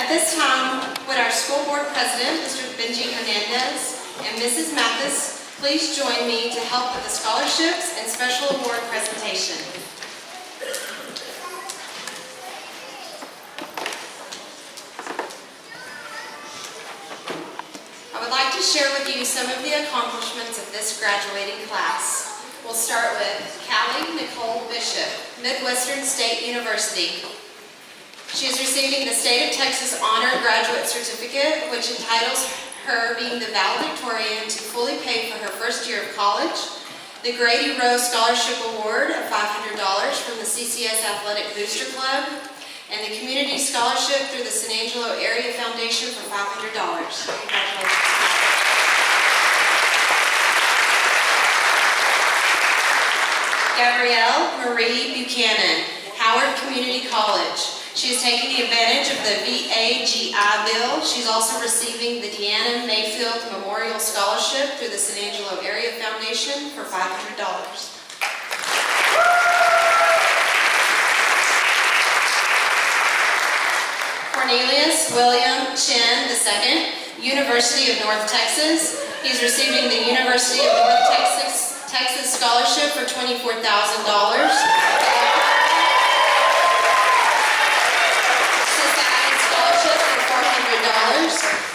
At this time, would our school board president, Mr. Benji Hernandez, and Mrs. Mathis please join me to help with the scholarships and special award presentation. I would like to share with you some of the accomplishments of this graduating class. We'll start with Callie Nicole Bishop, Midwestern State University. She is receiving the State of Texas Honor Graduate Certificate, which entitles her being the valedictorian to fully pay for her first year of college, the Grady Rose Scholarship Award of $500 from the CCS Athletic Booster Club, and the Community Scholarship through the San Angelo Area Foundation for $500. Congratulations. Gabrielle Marie Buchanan, Howard Community College. She is taking advantage of the VAGI bill. She's also receiving the Deanna Mayfield Memorial Scholarship through the San Angelo Area Foundation for $500. Cornelius William Chin II, University of North Texas. He's receiving the University of North Texas Scholarship for $24,000.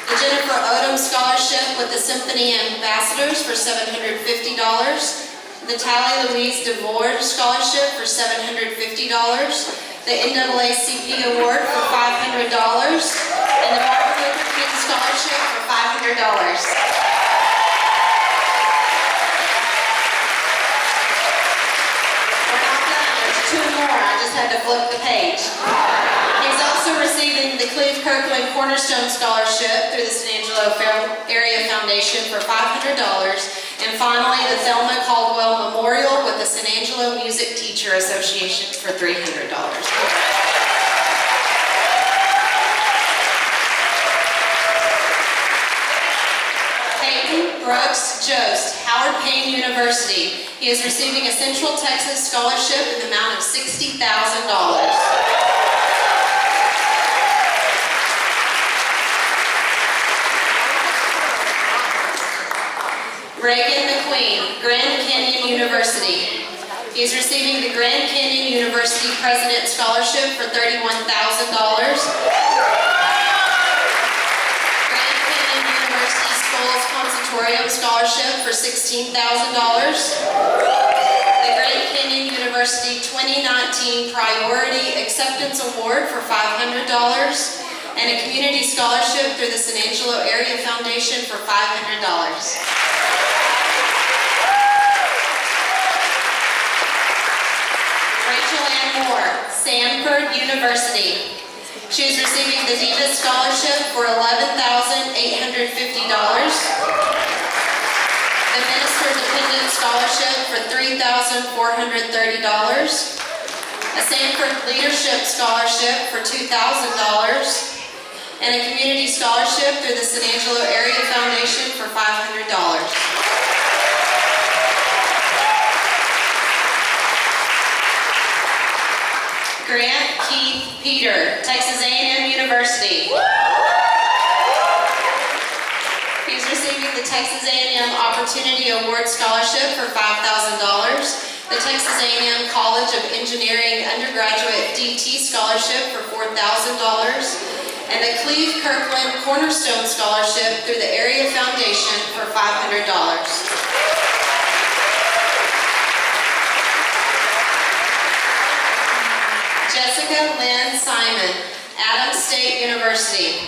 The Jennifer Odom Scholarship with the Symphony Ambassadors for $750. The Tally Louise DeVore Scholarship for $750. The NAACP Award for $500. And the Martin Luther King Scholarship for $500. We're not done. There's two more. I just had to flip the page. He's also receiving the Cleve Kirkland Cornerstone Scholarship through the San Angelo Area Foundation for $500. And finally, the Thelma Caldwell Memorial with the San Angelo Music Teacher Association for $300. Peyton Brooks Jost, Howard Payne University. He is receiving a Central Texas Scholarship in the amount of $60,000. Reagan McQueen, Grand Canyon University. He is receiving the Grand Canyon University President Scholarship for $31,000. Grand Canyon University Schools Conservatorium Scholarship for $16,000. The Grand Canyon University 2019 Priority Acceptance Award for $500. And a community scholarship through the San Angelo Area Foundation for $500. Rachel Ann Moore, Sanford University. She is receiving the Divas Scholarship for $11,850. The Minister Dependent Scholarship for $3,430. A Sanford Leadership Scholarship for $2,000. And a Community Scholarship through the San Angelo Area Foundation for $500. Grant Keith Peter, Texas A&M University. He's receiving the Texas A&M Opportunity Award Scholarship for $5,000, the Texas A&M College of Engineering Undergraduate DT Scholarship for $4,000, and the Cleve Kirkland Cornerstone Scholarship through the Area Foundation for $500. Jessica Lynn Simon, Adams State University.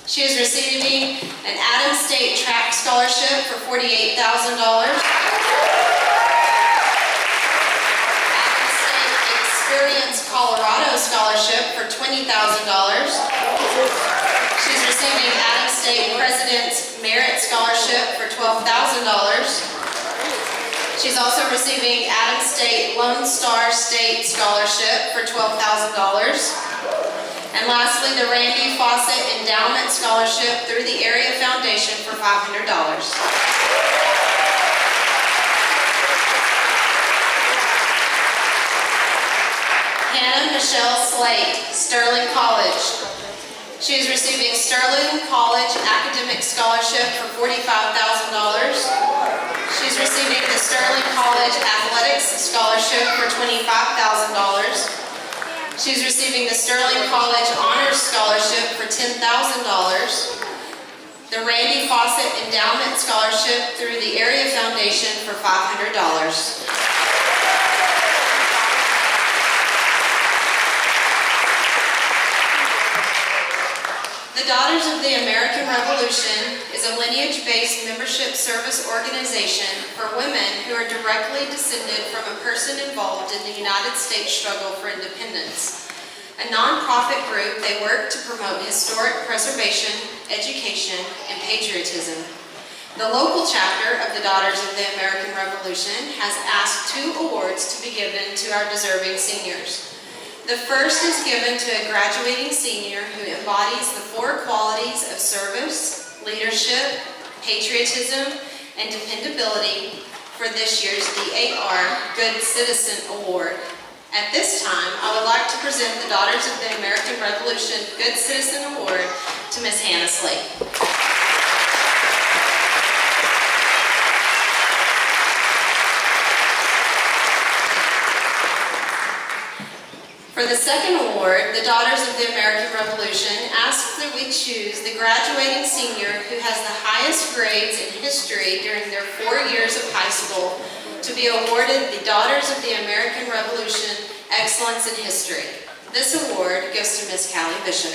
She is receiving an Adams State Track Scholarship for $48,000. Adams State Experience Colorado Scholarship for $20,000. She's receiving Adams State President's Merit Scholarship for $12,000. She's also receiving Adams State Lone Star State Scholarship for $12,000. And lastly, the Randy Fawcett Endowment Scholarship through the Area Foundation for $500. Hannah Michelle Slate, Sterling College. She is receiving Sterling College Academic Scholarship for $45,000. She's receiving the Sterling College Athletics Scholarship for $25,000. She's receiving the Sterling College Honors Scholarship for $10,000. The Randy Fawcett Endowment Scholarship through the Area Foundation for $500. The Daughters of the American Revolution is a lineage-based membership service organization for women who are directly descended from a person involved in the United States struggle for independence. A non-profit group, they work to promote historic preservation, education, and patriotism. The local chapter of the Daughters of the American Revolution has asked 2 awards to be given to our deserving seniors. The first is given to a graduating senior who embodies the 4 qualities of service, leadership, patriotism, and dependability for this year's DAR Good Citizen Award. At this time, I would like to present the Daughters of the American Revolution Good Citizen Award to Ms. Hannah Slate. For the second award, the Daughters of the American Revolution asks that we choose the graduating senior who has the highest grades in history during their 4 years of high school to be awarded the Daughters of the American Revolution Excellence in History. This award goes to Ms. Callie Bishop.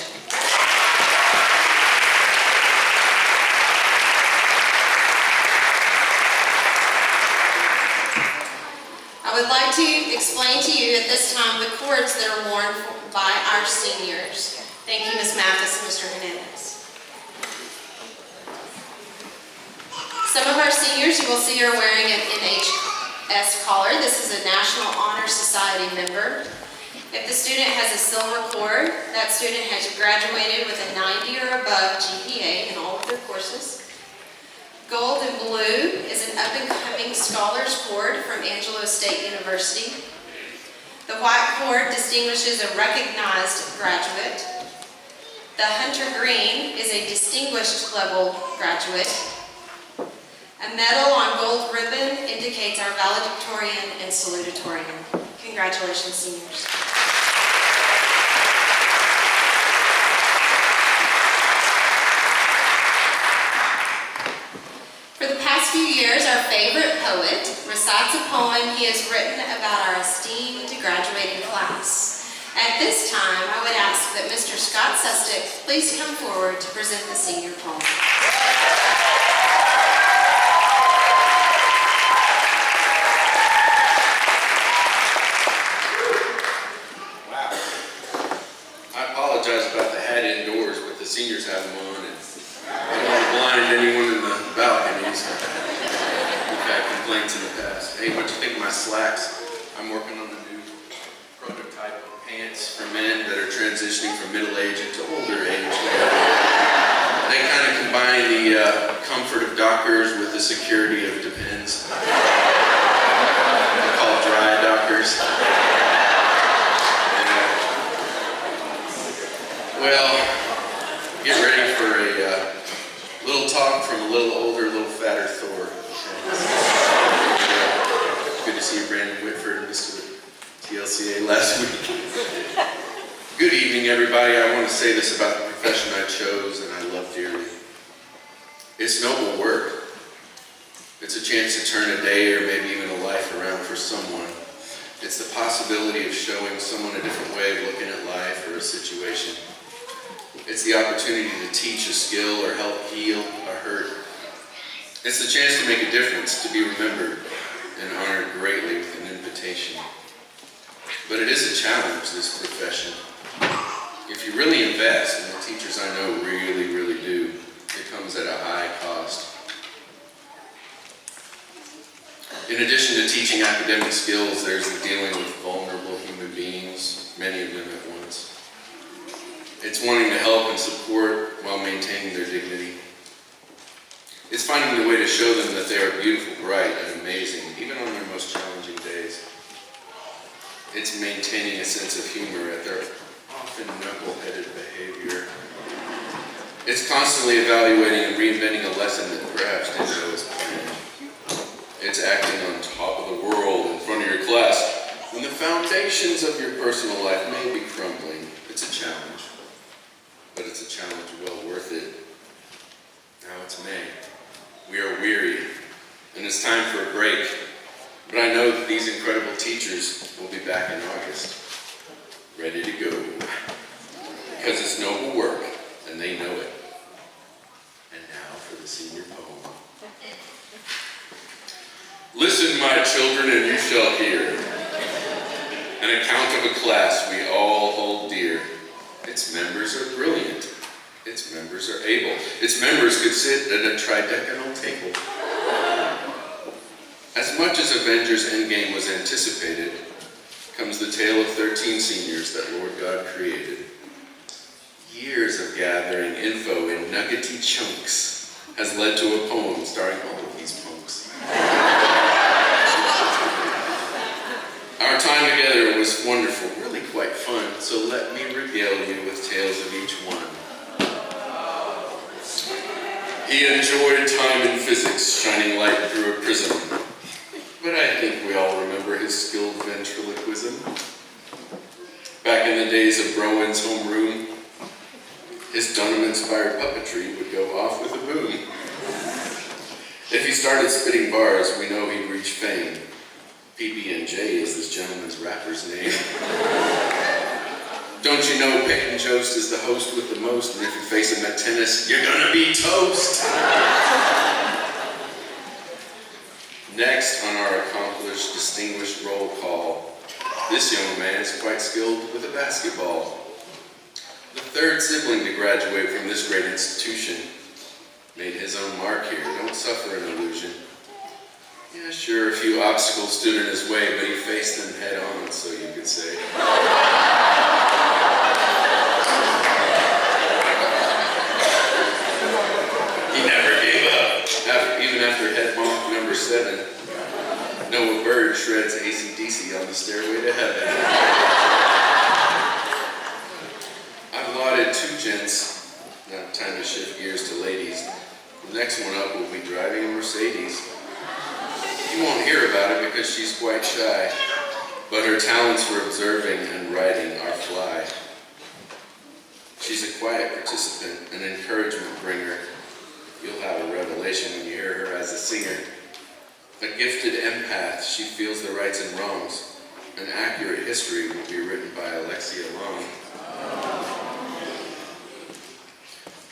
I would like to explain to you at this time the cords that are worn by our seniors. Thank you, Ms. Mathis and Mr. Hernandez. Some of our seniors you will see are wearing an NHS collar. This is a National Honor Society member. If the student has a silver cord, that student has graduated with a 90 or above GPA in all of their courses. Gold and blue is an up-and-coming Scholars Cord from Angelo State University. The white cord distinguishes a recognized graduate. The hunter green is a distinguished level graduate. A medal on gold ribbon indicates our valedictorian and salutatorian. Congratulations, seniors. For the past few years, our favorite poet recites a poem he has written about our esteemed graduating class. At this time, I would ask that Mr. Scott Sustick please come forward to present the senior poem. Wow. I apologize about the hat indoors, but the seniors have them on, and I don't want to blind anyone in the balconies. We've had complaints in the past. Hey, what do you think of my slacks? I'm working on the new prototype of pants for men that are transitioning from middle age into older age. They kind of combine the comfort of Dockers with the security of Depends. They're called dry Dockers. Well, get ready for a little talk from a little older, little fatter Thor. Good to see you, Brandon Whitford and Mr. TLCA last week. Good evening, everybody. I want to say this about the profession I chose and I love dearly. It's noble work. It's a chance to turn a day or maybe even a life around for someone. It's the possibility of showing someone a different way of looking at life or a situation. It's the opportunity to teach a skill or help heal a hurt. It's the chance to make a difference, to be remembered and honored greatly with an invitation. But it is a challenge, this profession. If you really invest, and the teachers I know really, really do, it comes at a high cost. In addition to teaching academic skills, there's the dealing with vulnerable human beings, many of them at once. It's wanting to help and support while maintaining their dignity. It's finding the way to show them that they are beautiful, bright, and amazing, even on their most challenging days. It's maintaining a sense of humor at their often knuckle-headed behavior. It's constantly evaluating and reinventing a lesson that perhaps didn't go as planned. It's acting on top of the world in front of your class when the foundations of your personal life may be crumbling. It's a challenge, but it's a challenge well worth it. Now it's May. We are weary, and it's time for a break. But I know that these incredible teachers will be back in August, ready to go. Because it's noble work, and they know it. And now for the senior poem. Listen, my children, and you shall hear an account of a class we all hold dear. Its members are brilliant. Its members are able. Its members could sit at a tridecanal table. As much as Avengers Endgame was anticipated, comes the tale of 13 seniors that Lord God created. Years of gathering info in nuggety chunks has led to a poem starring all of these punks. Our time together was wonderful, really quite fun, so let me regale you with tales of each one. He enjoyed time in physics, shining light through a prism. But I think we all remember his skilled ventriloquism. Back in the days of Browen's homeroom, his Dunham-inspired puppetry would go off with a boom. If he started spitting bars, we know he'd reach fame. PB&J is this gentleman's rapper's name. Don't you know Peyton Jost is the host with the most, and if you face him at tennis, you're gonna be toast! Next on our accomplished, distinguished roll call, this young man is quite skilled with a basketball. The third sibling to graduate from this great institution made his own mark here. Don't suffer an illusion. Yeah, sure, a few obstacles stood in his way, but he faced them head on, so you could say. He never gave up, even after head bonk number 7. Noah Bird shreds AC/DC on the stairway to heaven. I've lauded 2 gents. Now time to shift gears to ladies. The next one up will be driving a Mercedes. You won't hear about it because she's quite shy, but her talents for observing and writing are fly. She's a quiet participant, an encouragement bringer. You'll have a revelation when you hear her as a singer. A gifted empath, she feels the rights and wrongs. An accurate history will be written by Alexia Long.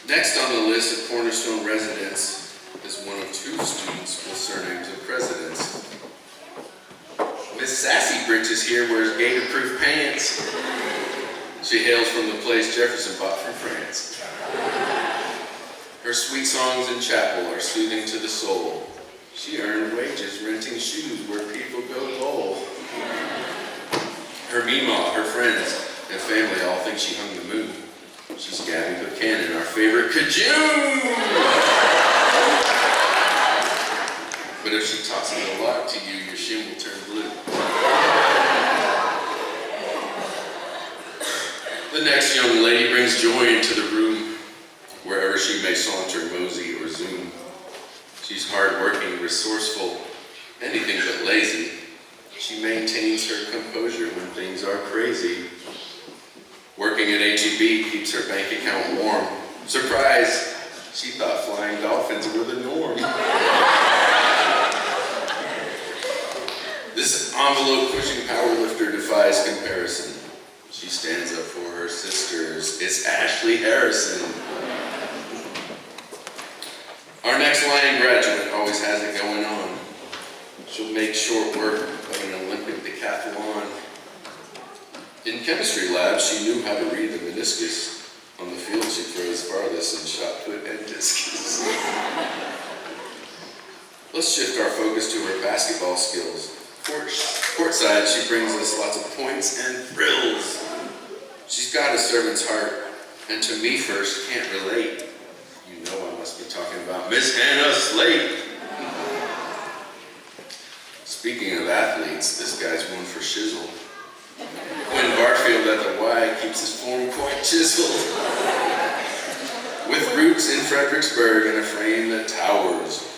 Next on the list of Cornerstone residents is one of 2 students with surnames of presidents. Miss Sassy Britches here wears gator-proof pants. She hails from the place Jefferson bought from France. Her sweet songs in chapel are soothing to the soul. She earned wages renting shoes where people go bowl. Her Meemaw, her friends, and family all think she hung the moon. She's Gabby Buchanan, our favorite Kajun! But if she tosses a lot to you, your shin will turn blue. The next young lady brings joy into the room, wherever she may saunter, mosey, or zoom. She's hardworking, resourceful, anything but lazy. She maintains her composure when things are crazy. Working at H-E-B keeps her bank account warm. Surprise! She thought flying dolphins were the norm. This envelope-pushing powerlifter defies comparison. She stands up for her sisters. It's Ashley Harrison. Our next Lion graduate always has it going on. She'll make short work of an Olympic decathlon. In chemistry lab, she knew how to read the meniscus. On the field, she throws farthest in shot put and discus. Let's shift our focus to her basketball skills. Courtside, she brings us lots of points and thrills. She's got a servant's heart, and to me first, can't relate. You know I must be talking about Miss Hannah Slate. Speaking of athletes, this guy's one for shizzle. Quinn Barfield at the Y keeps his form quite chiseled. With Rudy Fredericksburg in a frame that towers.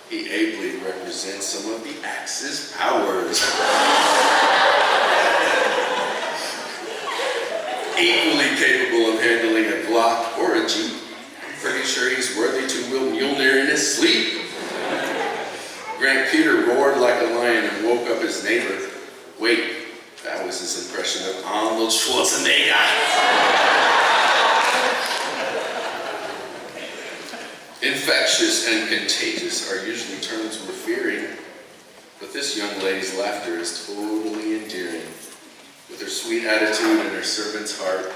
He ably represents some of the Axis powers. Equally capable of handling a Glock or a Jeep. I'm pretty sure he's worthy to wield Mjolnir in his sleep. Grant Peter roared like a lion and woke up his neighbor. Wait, that was his impression of Arnold Schwarzenegger. Infectious and contagious are usually terms we're fearing, but this young lady's laughter is totally endearing. With her sweet attitude and her servant's heart,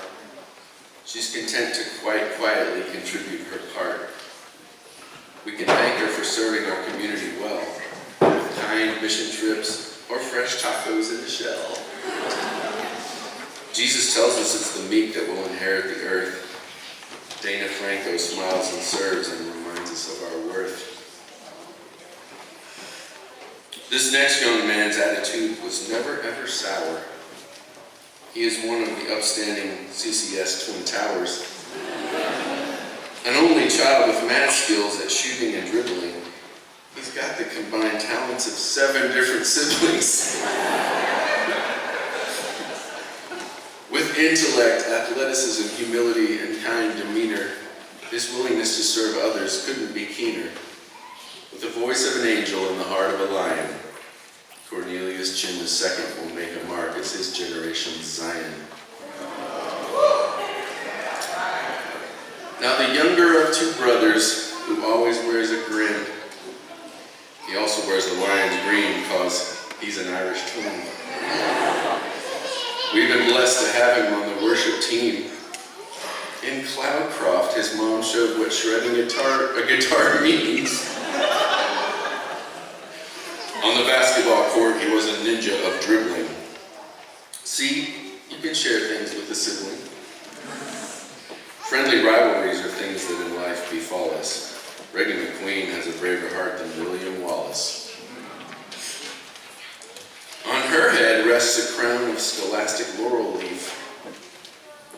she's content to quite quietly contribute her part. We can thank her for serving our community well, with kind mission trips or fresh tacos in the shell. Jesus tells us it's the meek that will inherit the earth. Dana Franco smiles and serves and reminds us of our worth. This next young man's attitude was never ever sour. He is one of the upstanding CCS Twin Towers. An only child with math skills at shooting and dribbling, he's got the combined talents of 7 different siblings. With intellect, athleticism, humility, and kind demeanor, his willingness to serve others couldn't be keener. With the voice of an angel and the heart of a lion, Cornelius Chin II will make a mark as his generation's Zion. Now the younger of 2 brothers who always wears a grin, he also wears the lion's green because he's an Irish twin. We've been blessed to have him on the worship team. In Cloudcroft, his mom showed what shredding a guitar means. On the basketball court, he was a ninja of dribbling. See, you can share things with a sibling. Friendly rivalries are things that in life befall us. Reagan McQueen has a braver heart than William Wallace. On her head rests a crown of scholastic laurel leaf.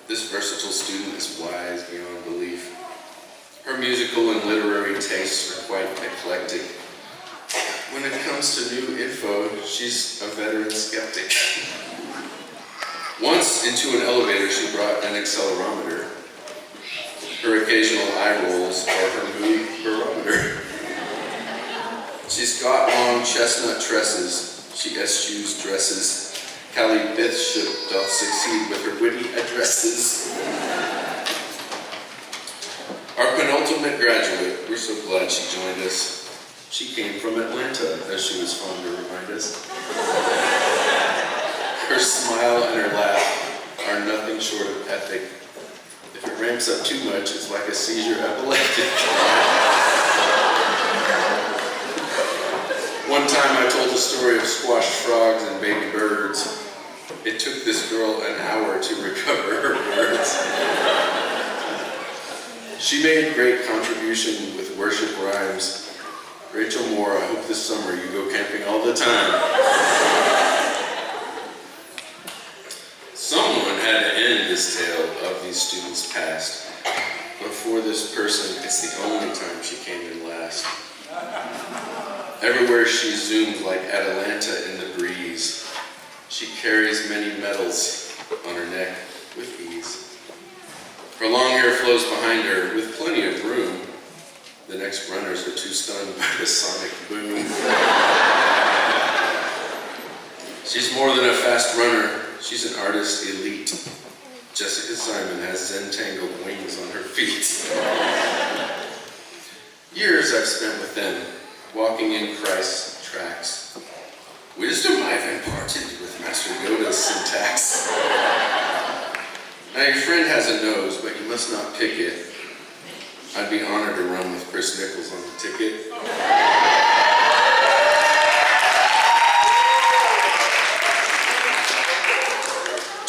This versatile student is wise beyond belief. Her musical and literary tastes are quite eclectic. When it comes to new info, she's a veteran skeptic. Once into an elevator, she brought an accelerometer. Her occasional eye rolls are her mood barometer. She's got long chestnut tresses. She eschews dresses. Callie Bishop doth succeed with her witty addresses. Our penultimate graduate, we're so glad she joined us. She came from Atlanta, as she was fond to remind us. Her smile and her laugh are nothing short of epic. If it ramps up too much, it's like a seizure epileptic. One time I told the story of squashed frogs and baby birds. It took this girl an hour to recover her words. She made great contribution with worship rhymes. Rachel Moore, I hope this summer you go camping all the time. Someone had to end this tale of these students' past. But for this person, it's the only time she came in last. Everywhere she zoomed like Atalanta in the breeze. She carries many medals on her neck with ease. Her long hair flows behind her with plenty of room. The next runners are too stunned by the sonic boom. She's more than a fast runner. She's an artist elite. Jessica Simon has Zen-tangled wings on her feet. Years I've spent with them, walking in Christ's tracks. Wisdom I've imparted with Master Yoda's syntax. Now your friend has a nose, but you must not pick it. I'd be honored to run with Chris Nichols on the ticket.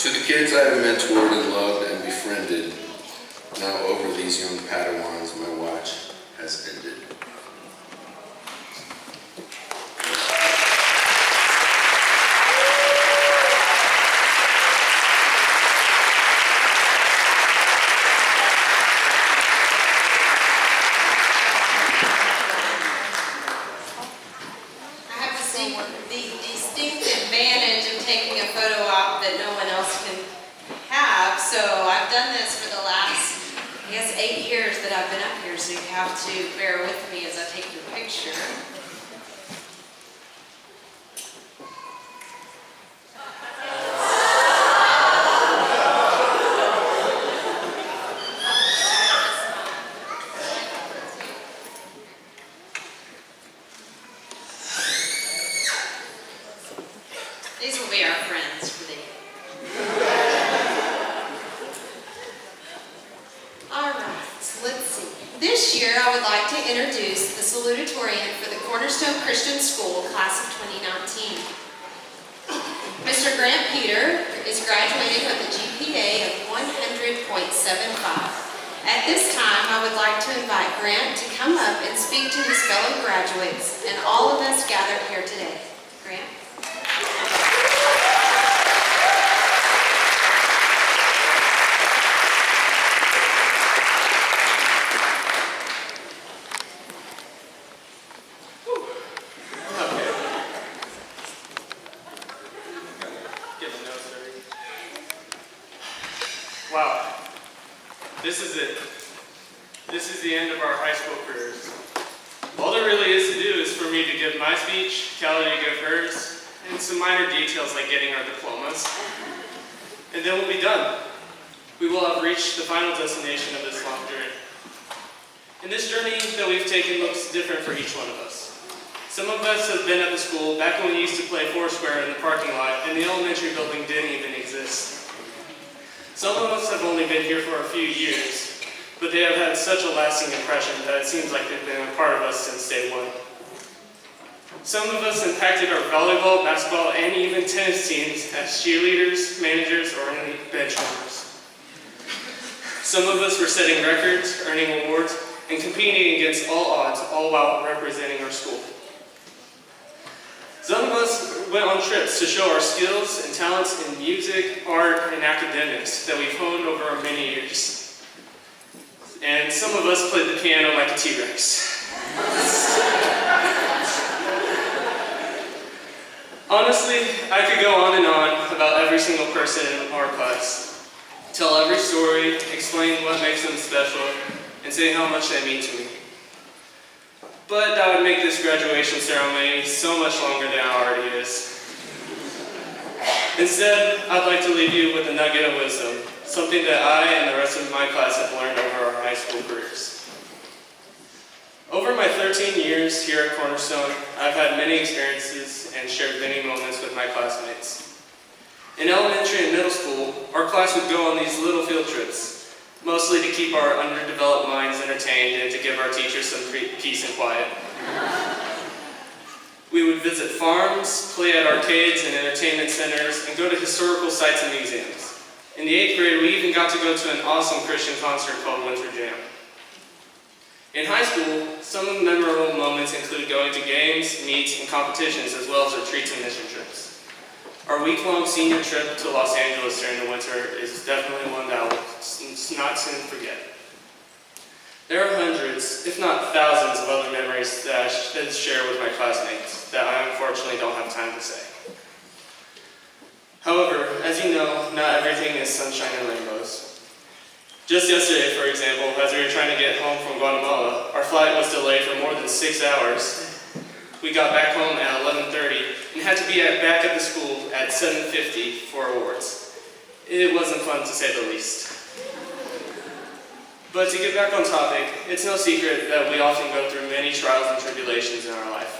To the kids I have mentored and loved and befriended, now over these young Padawans my watch has ended. that I've been up here, so you have to bear with me as I take your picture. These will be our friends for the... All right, so let's see. This year, I would like to introduce the salutatorian for the Cornerstone Christian School, class of 2019. Mr. Grant Peter is graduating with a GPA of 100.75. At this time, I would like to invite Grant to come up and speak to his fellow graduates and all of us gathered here today. Grant? Wow, this is it. This is the end of our high school careers. All there really is to do is for me to give my speech, Callie to give hers, and some minor details like getting our diplomas. And then we'll be done. We will have reached the final destination of this long journey. And this journey that we've taken looks different for each one of us. Some of us have been at the school back when we used to play Foursquare in the parking lot and the elementary building didn't even exist. Some of us have only been here for a few years, but they have had such a lasting impression that it seems like they've been a part of us since day one. Some of us impacted our volleyball, basketball, and even tennis teams as cheerleaders, managers, or only bench warmers. Some of us were setting records, earning awards, and competing against all odds, all while representing our school. Some of us went on trips to show our skills and talents in music, art, and academics that we've honed over our many years. And some of us played the piano like a T-Rex. Honestly, I could go on and on about every single person in our class, tell every story, explain what makes them special, and say how much they mean to me. But that would make this graduation ceremony so much longer than it already is. Instead, I'd like to leave you with a nugget of wisdom, something that I and the rest of my class have learned over our high school careers. Over my 13 years here at Cornerstone, I've had many experiences and shared many moments with my classmates. In elementary and middle school, our class would go on these little field trips, mostly to keep our underdeveloped minds entertained and to give our teachers some peace and quiet. We would visit farms, play at arcades and entertainment centers, and go to historical sites and museums. In the 8th grade, we even got to go to an awesome Christian concert called Winter Jam. In high school, some of the memorable moments include going to games, meets, and competitions, as well as retreats and mission trips. Our week-long senior trip to Los Angeles during the winter is definitely one that I'll not soon forget. There are hundreds, if not thousands, of other memories that I share with my classmates that I unfortunately don't have time to say. However, as you know, not everything is sunshine and rainbows. Just yesterday, for example, as we were trying to get home from Guatemala, our flight was delayed for more than 6 hours. We got back home at 11:30 and had to be back at the school at 7:50 for awards. It wasn't fun to say the least. But to get back on topic, it's no secret that we often go through many trials and tribulations in our life.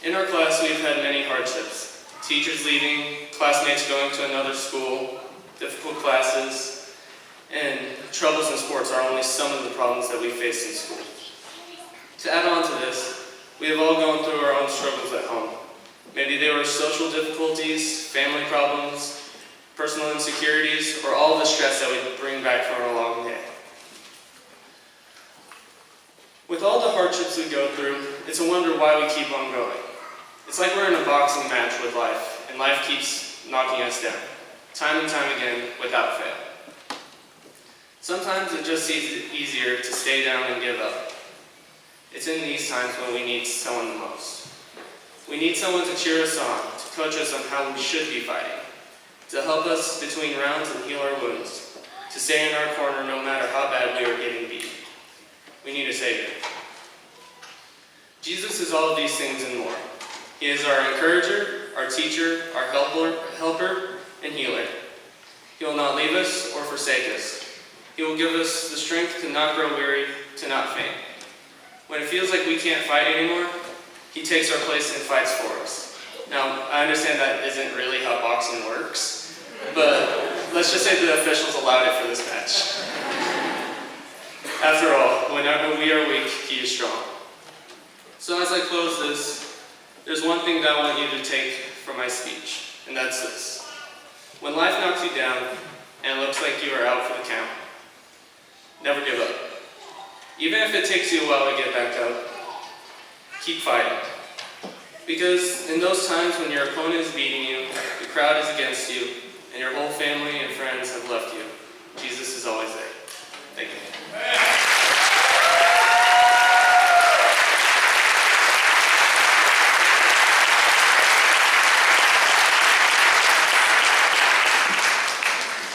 In our class, we've had many hardships. Teachers leaving, classmates going to another school, difficult classes, and troubles in sports are only some of the problems that we face in school. To add on to this, we have all gone through our own struggles at home. Maybe they were social difficulties, family problems, personal insecurities, or all the stress that we bring back from a long day. With all the hardships we go through, it's a wonder why we keep on going. It's like we're in a boxing match with life, and life keeps knocking us down, time and time again, without fail. Sometimes it just seems easier to stay down and give up. It's in these times when we need someone the most. We need someone to cheer us on, to coach us on how we should be fighting, to help us between rounds and heal our wounds, to stay in our corner no matter how bad we are getting beat. We need a Savior. Jesus is all of these things and more. He is our encourager, our teacher, our helper, and healer. He will not leave us or forsake us. He will give us the strength to not grow weary, to not faint. When it feels like we can't fight anymore, he takes our place and fights for us. Now, I understand that isn't really how boxing works, but let's just say the officials allowed it for this match. After all, when we are weak, he is strong. So as I close this, there's one thing that I want you to take from my speech, and that's this. When life knocks you down and it looks like you are out for the count, never give up. Even if it takes you a while to get back up, keep fighting. Because in those times when your opponent is beating you, the crowd is against you, and your whole family and friends have left you, Jesus is always there. Thank you.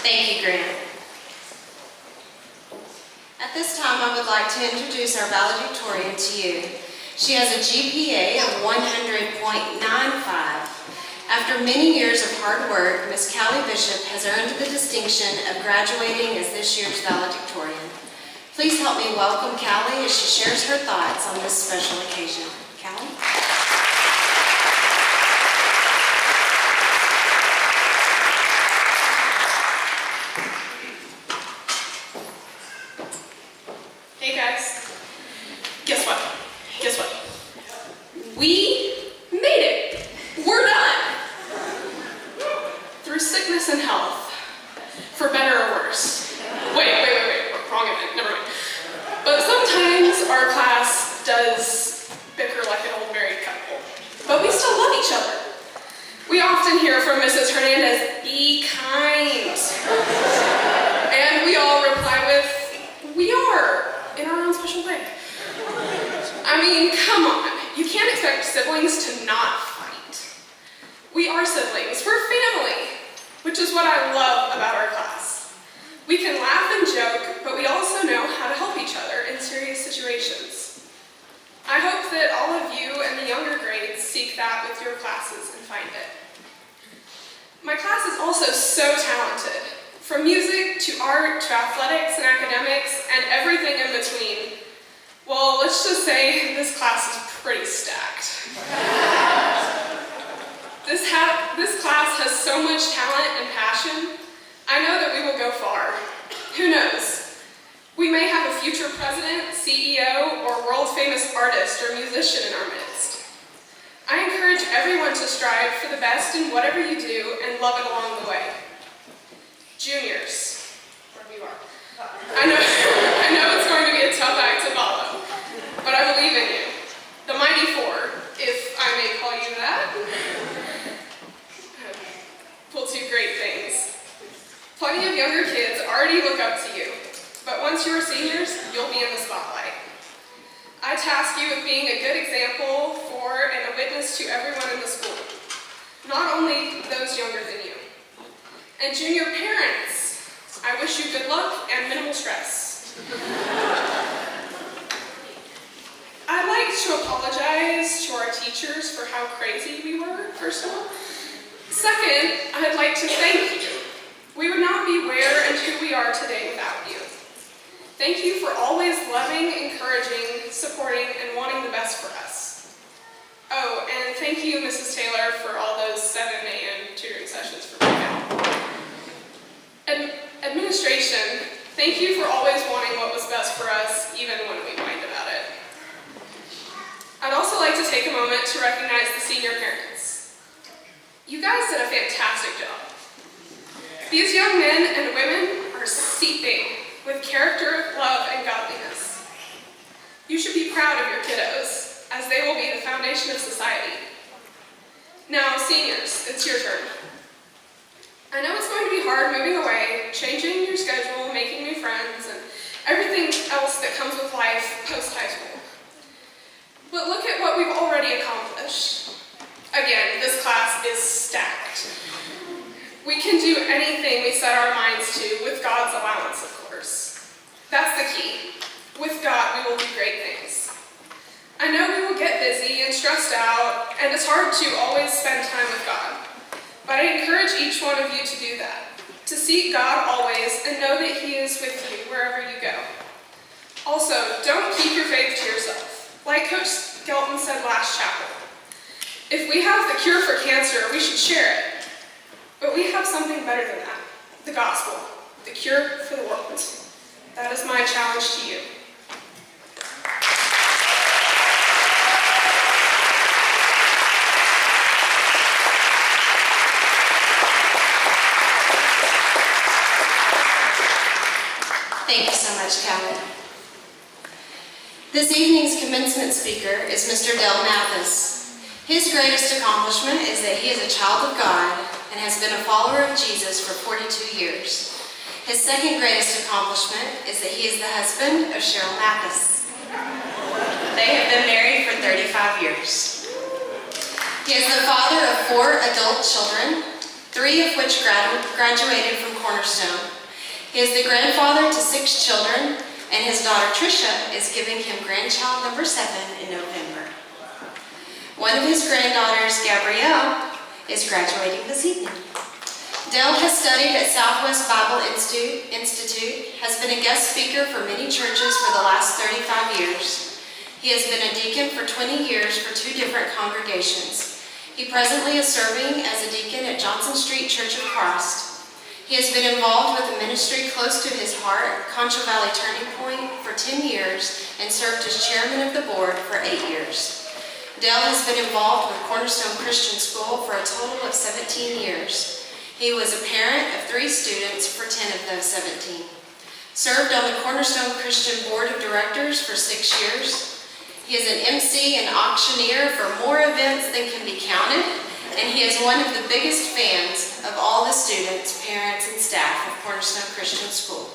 Thank you, Grant. At this time, I would like to introduce our valedictorian to you. She has a GPA of 100.95. After many years of hard work, Ms. Callie Bishop has earned the distinction of graduating as this year's valedictorian. Please help me welcome Callie as she shares her thoughts on this special occasion. Callie? Hey guys, guess what? We made it. We're done. Through sickness and health, for better or worse. Wait, wrong event, never mind. But sometimes our class does bicker like an old married couple, but we still love each other. We often hear from Mrs. Hernandez, "Be kind." And we all reply with, "We are," in our own special way. I mean, come on. You can't expect siblings to not fight. We are siblings. We're family, which is what I love about our class. We can laugh and joke, but we also know how to help each other in serious situations. I hope that all of you and the younger grades seek that with your classes and find it. My class is also so talented. From music to art to athletics and academics and everything in between. Well, let's just say this class is pretty stacked. This class has so much talent and passion. I know that we will go far. Who knows? We may have a future president, CEO, or world-famous artist or musician in our midst. I encourage everyone to strive for the best in whatever you do and love it along the way. Juniors, wherever you are. I know it's going to be a tough act to follow, but I believe in you. The Mighty Four, if I may call you that. Will do great things. Plenty of younger kids already look up to you, but once you are seniors, you'll be in the spotlight. I task you with being a good example for and a witness to everyone in the school, not only those younger than you. And junior parents, I wish you good luck and minimal stress. I'd like to apologize to our teachers for how crazy we were, first of all. Second, I'd like to thank you. We would not be where and who we are today without you. Thank you for always loving, encouraging, supporting, and wanting the best for us. Oh, and thank you, Mrs. Taylor, for all those 7 a.m. tutoring sessions for me. Administration, thank you for always wanting what was best for us, even when we whined about it. I'd also like to take a moment to recognize the senior parents. You guys did a fantastic job. These young men and women are seeping with character, love, and godliness. You should be proud of your kiddos, as they will be the foundation of society. Now, seniors, it's your turn. I know it's going to be hard moving away, changing your schedule, making new friends, and everything else that comes with life post-high school. But look at what we've already accomplished. Again, this class is stacked. We can do anything we set our minds to with God's allowance, of course. That's the key. With God, we will be and it's hard to always spend time with God. But I encourage each one of you to do that, to seek God always and know that He is with you wherever you go. Also, don't keep your faith to yourself. Like Coach Skelton said last chapel, if we have the cure for cancer, we should share it. But we have something better than that, the gospel, the cure for the world. That is my challenge to you. Thank you so much, Callie. This evening's commencement speaker is Mr. Dale Mathis. His greatest accomplishment is that he is a child of God and has been a follower of Jesus for 42 years. His second greatest accomplishment is that he is the husband of Cheryl Mathis. They have been married for 35 years. He is the father of 4 adult children, 3 of which graduated from Cornerstone. He is the grandfather to 6 children, and his daughter Tricia is giving him grandchild number 7 in November. One of his granddaughters, Gabrielle, is graduating this evening. Dale has studied at Southwest Bible Institute, has been a guest speaker for many churches for the last 35 years. He has been a deacon for 20 years for 2 different congregations. He presently is serving as a deacon at Johnson Street Church of Christ. He has been involved with a ministry close to his heart, Concho Valley Turning Point, for 10 years and served as chairman of the board for 8 years. Dale has been involved with Cornerstone Christian School for a total of 17 years. He was a parent of 3 students for 10 of those 17. Served on the Cornerstone Christian Board of Directors for 6 years. He is an MC and auctioneer for more events than can be counted, and he is one of the biggest fans of all the students, parents, and staff of Cornerstone Christian School.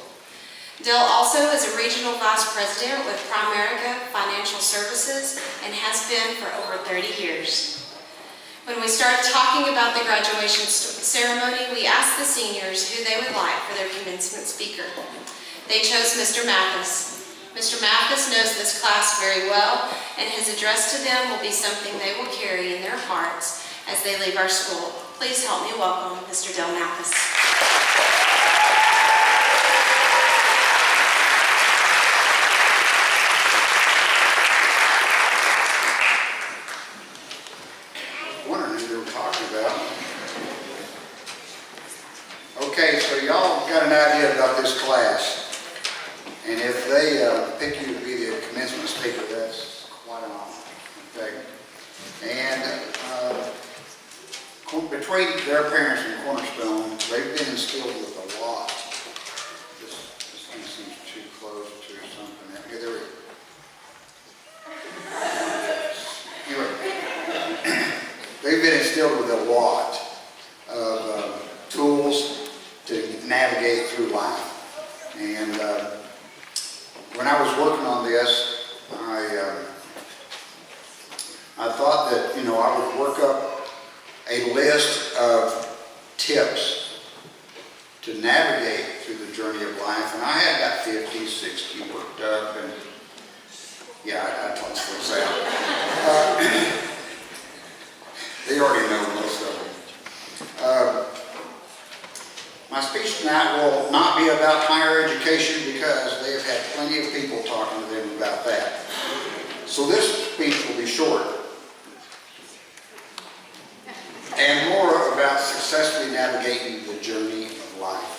Dale also is a regional vice president with Primerica Financial Services and has been for over 30 years. When we started talking about the graduation ceremony, we asked the seniors who they would like for their commencement speaker. They chose Mr. Mathis. Mr. Mathis knows this class very well, and his address to them will be something they will carry in their hearts as they leave our school. Please help me welcome Mr. Dale Mathis. Wondering who they were talking about. Okay, so y'all got an idea about this class. And if they pick you to be the commencement speaker, that's quite an honor. Okay. And between their parents and Cornerstone, they've been instilled with a lot. This thing seems too close to something. Okay, there we go. Anyway, they've been instilled with a lot of tools to navigate through life. And when I was working on this, I thought that, I would work up a list of tips to navigate through the journey of life. And I had about 50, 60 worked up, and yeah, I told those out. They already know most of them. My speech tonight will not be about higher education because they have had plenty of people talking to them about that. So this speech will be short and more about successfully navigating the journey of life.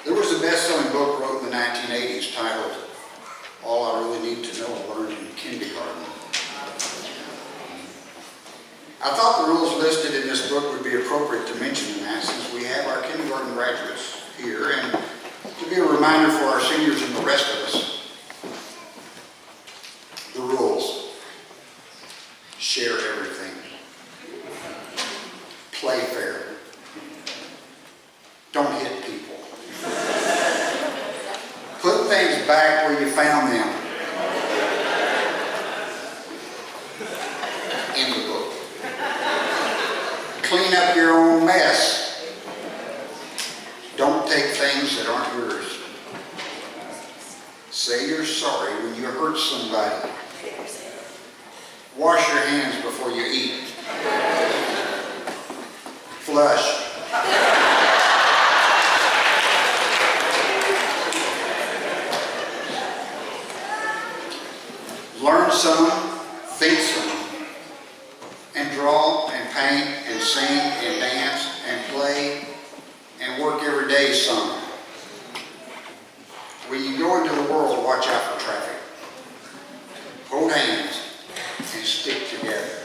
There was a best-selling book wrote in the 1980s titled, All I Really Need to Know and Learn in Kindergarten. I thought the rules listed in this book would be appropriate to mention in that since we have our kindergarten graduates here and to be a reminder for our seniors and the rest of us. The rules. Share everything. Play fair. Don't hit people. Put things back where you found them. In the book. Clean up your own mess. Don't take things that aren't yours. Say you're sorry when you hurt somebody. Wash your hands before you eat. Flush. Learn some, think some, and draw and paint and sing and dance and play and work every day some. When you go into the world, watch out for traffic. Hold hands and stick together.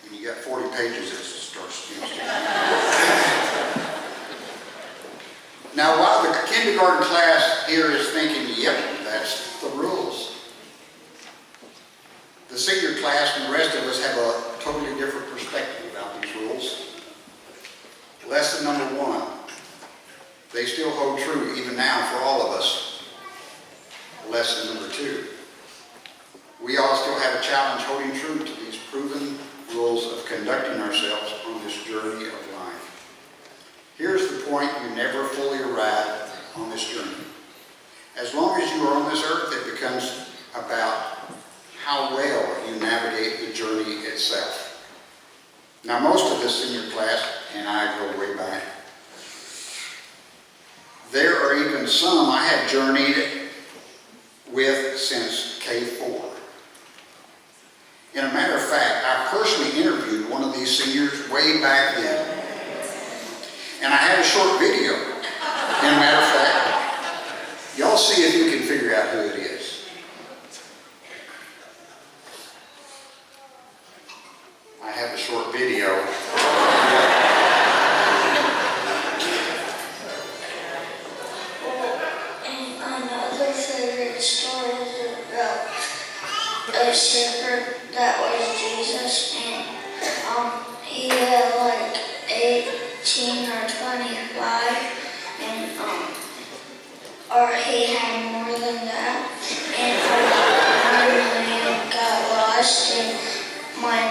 And you got 40 pages as it starts. Now, while the kindergarten class here is thinking, yep, that's the rules, the senior class and the rest of us have a totally different perspective about these rules. Lesson number 1, they still hold true even now for all of us. Lesson number 2, we all still have a challenge holding true to these proven rules of conducting ourselves on this journey of life. Here's the point: you never fully arrive on this journey. As long as you are on this earth, it becomes about how well you navigate the journey itself. Now, most of the senior class, and I go way back, there are even some I have journeyed with since K4. In a matter of fact, I personally interviewed one of these seniors way back then. And I have a short video. In a matter of fact, y'all see if you can figure out who it is. I have a short video. And another favorite story is about a shepherd that was Jesus, and he had like 18 or 25, and or he had more than that, and one man got lost, and when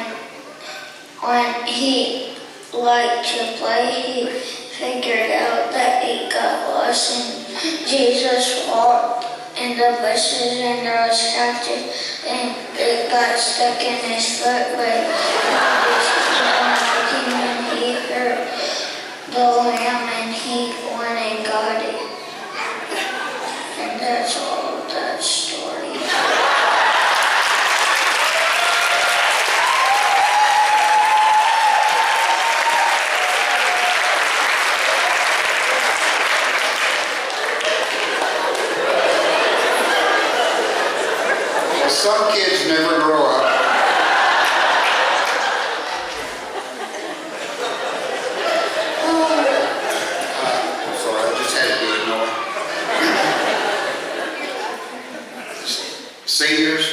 he liked to play, he figured out that he got lost, and Jesus walked in the bushes and there was cactus, and it got stuck in his foot, but he just kept on walking, and he heard the lamb, and he went and got it. And that's all of that story. Some kids never grow up. Sorry, I just had to do it, Noah. Seniors,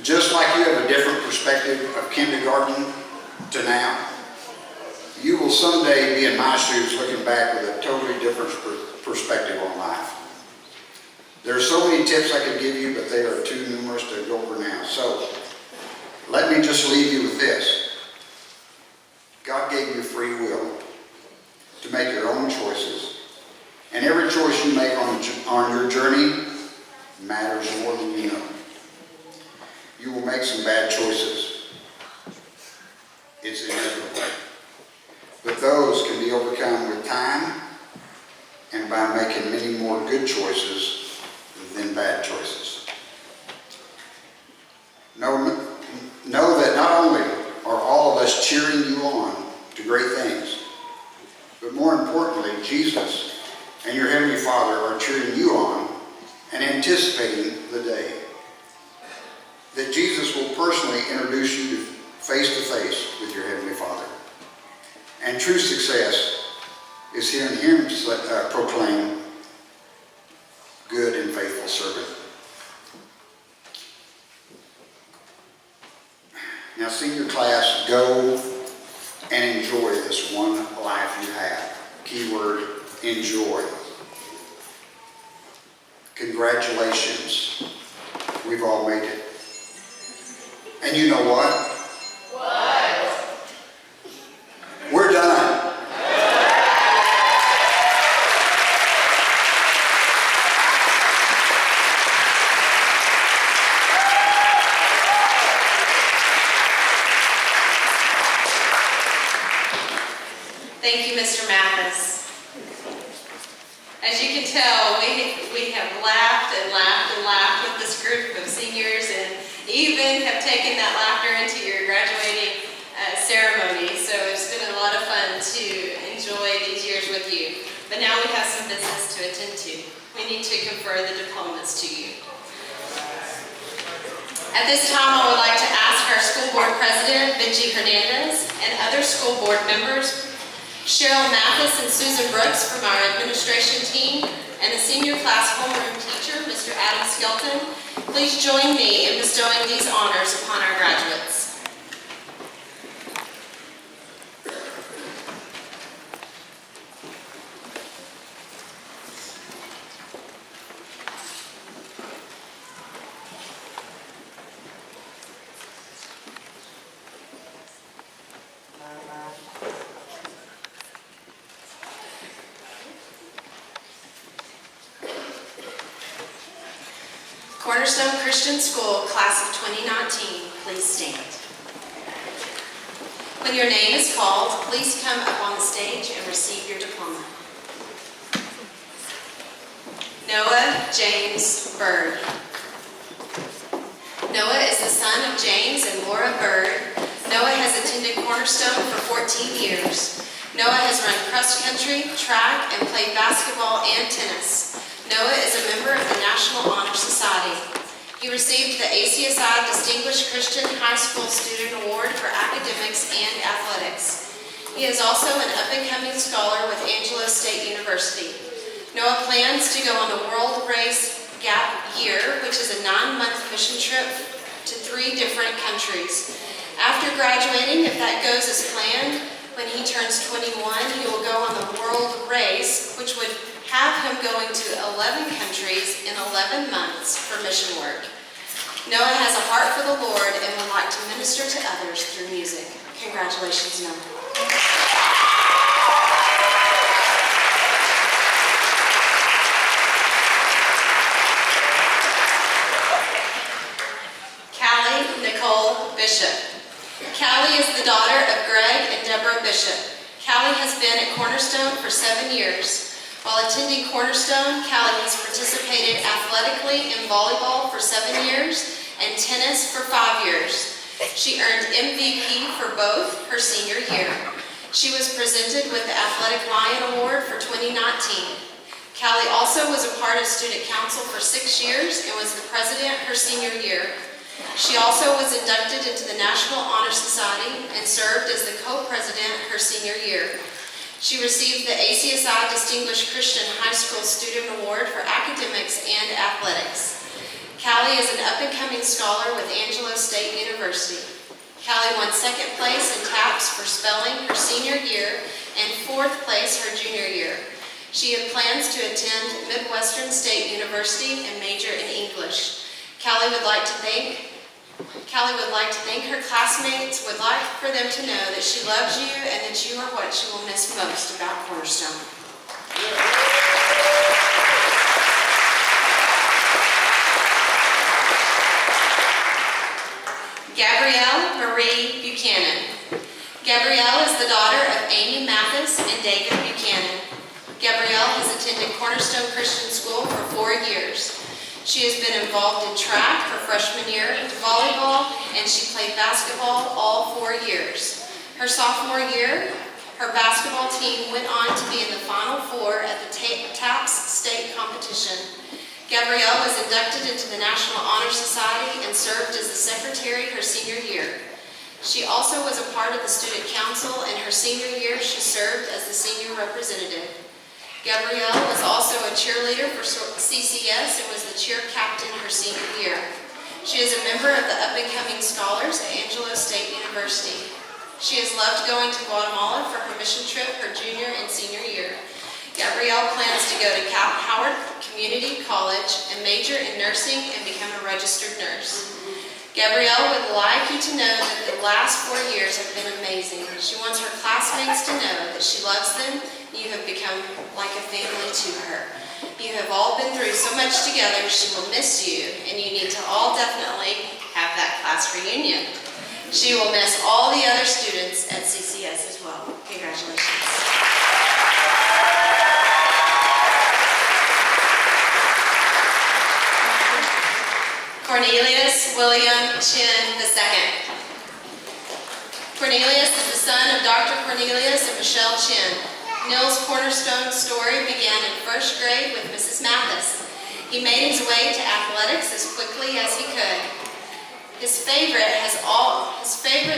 just like you have a different perspective of kindergarten to now, you will someday be in my shoes looking back with a totally different perspective on life. There are so many tips I could give you, but they are too numerous to go over now. So, let me just leave you with this. God gave you free will to make your own choices. And every choice you make on your journey matters more than you know. You will make some bad choices. It's inevitable. But those can be overcome with time and by making many more good choices than bad choices. Know that not only are all of us cheering you on to great things, but more importantly, Jesus and your Heavenly Father are cheering you on and anticipating the day that Jesus will personally introduce you face to face with your Heavenly Father. And true success is hearing Him proclaim, "Good and faithful servant." Now, senior class, go and enjoy this one life you have. Keyword, enjoy. Congratulations. We've all made it. And you know what? What? We're done. Thank you, Mr. Mathis. As you can tell, we have laughed and laughed and laughed with this group of seniors and even have taken that laughter into your graduating ceremony. So it's been a lot of fun to enjoy these years with you. But now we have some business to attend to. We need to confer the diplomas to you. At this time, I would like to ask our school board president, Benji Hernandez, and other school board members, Cheryl Mathis and Susan Brooks from our administration team, and the senior class homeroom teacher, Mr. Adam Skelton, please join me in bestowing these honors upon our graduates. Cornerstone Christian School, class of 2019, please stand. When your name is called, please come up on the stage and receive your diploma. Noah James Bird. Noah is the son of James and Laura Bird. Noah has attended Cornerstone for 14 years. Noah has run cross country, track, and played basketball and tennis. Noah is a member of the National Honor Society. He received the ACSI Distinguished Christian High School Student Award for academics and athletics. He is also an up-and-coming scholar with Angelo State University. Noah plans to go on the World Race Gap Year, which is a 9-month mission trip to 3 different countries. After graduating, if that goes as planned, when he turns 21, he will go on the World Race, which would have him going to 11 countries in 11 months for mission work. Noah has a heart for the Lord and would like to minister to others through music. Congratulations, Noah. Callie Nicole Bishop. Callie is the daughter of Greg and Deborah Bishop. Callie has been at Cornerstone for 7 years. While attending Cornerstone, Callie has participated athletically in volleyball for 7 years and tennis for 5 years. She earned MVP for both her senior year. She was presented with the Athletic Lion Award for 2019. Callie also was a part of student council for 6 years and was the president her senior year. She also was inducted into the National Honor Society and served as the co-president her senior year. She received the ACSI Distinguished Christian High School Student Award for academics and athletics. Callie is an up-and-coming scholar with Angelo State University. Callie won 2nd place in TAPS for spelling her senior year and 4th place her junior year. She had plans to attend Midwestern State University and major in English. Callie would like to thank her classmates, would like for them to know that she loves you and that you are what she will miss most about Cornerstone. Gabrielle Marie Buchanan. Gabrielle is the daughter of Amy Mathis and David Buchanan. Gabrielle has attended Cornerstone Christian School for 4 years. She has been involved in track her freshman year, volleyball, and she played basketball all 4 years. Her sophomore year, her basketball team went on to be in the Final Four at the TAPS state competition. Gabrielle was inducted into the National Honor Society and served as the secretary her senior year. She also was a part of the student council, and her senior year she served as the senior representative. Gabrielle was also a cheerleader for CCS and was the cheer captain her senior year. She is a member of the up-and-coming scholars at Angelo State University. She has loved going to Guatemala for her mission trip her junior and senior year. Gabrielle plans to go to Howard Community College and major in nursing and become a registered nurse. Gabrielle would like you to know that the last 4 years have been amazing. She wants her classmates to know that she loves them. You have become like a family to her. You have all been through so much together, she will miss you, and you need to all definitely have that class reunion. She will miss all the other students at CCS as well. Congratulations. Cornelius William Chin II. Cornelius is the son of Dr. Cornelius and Michelle Chin. Neil's cornerstone story began in first grade with Mrs. Mathis. He made his way to athletics as quickly as he could. His favorite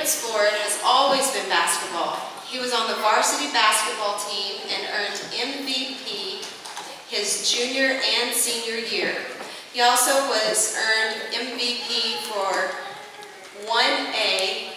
sport has always been basketball. He was on the varsity basketball team and earned MVP his junior and senior year. He also earned MVP for 1A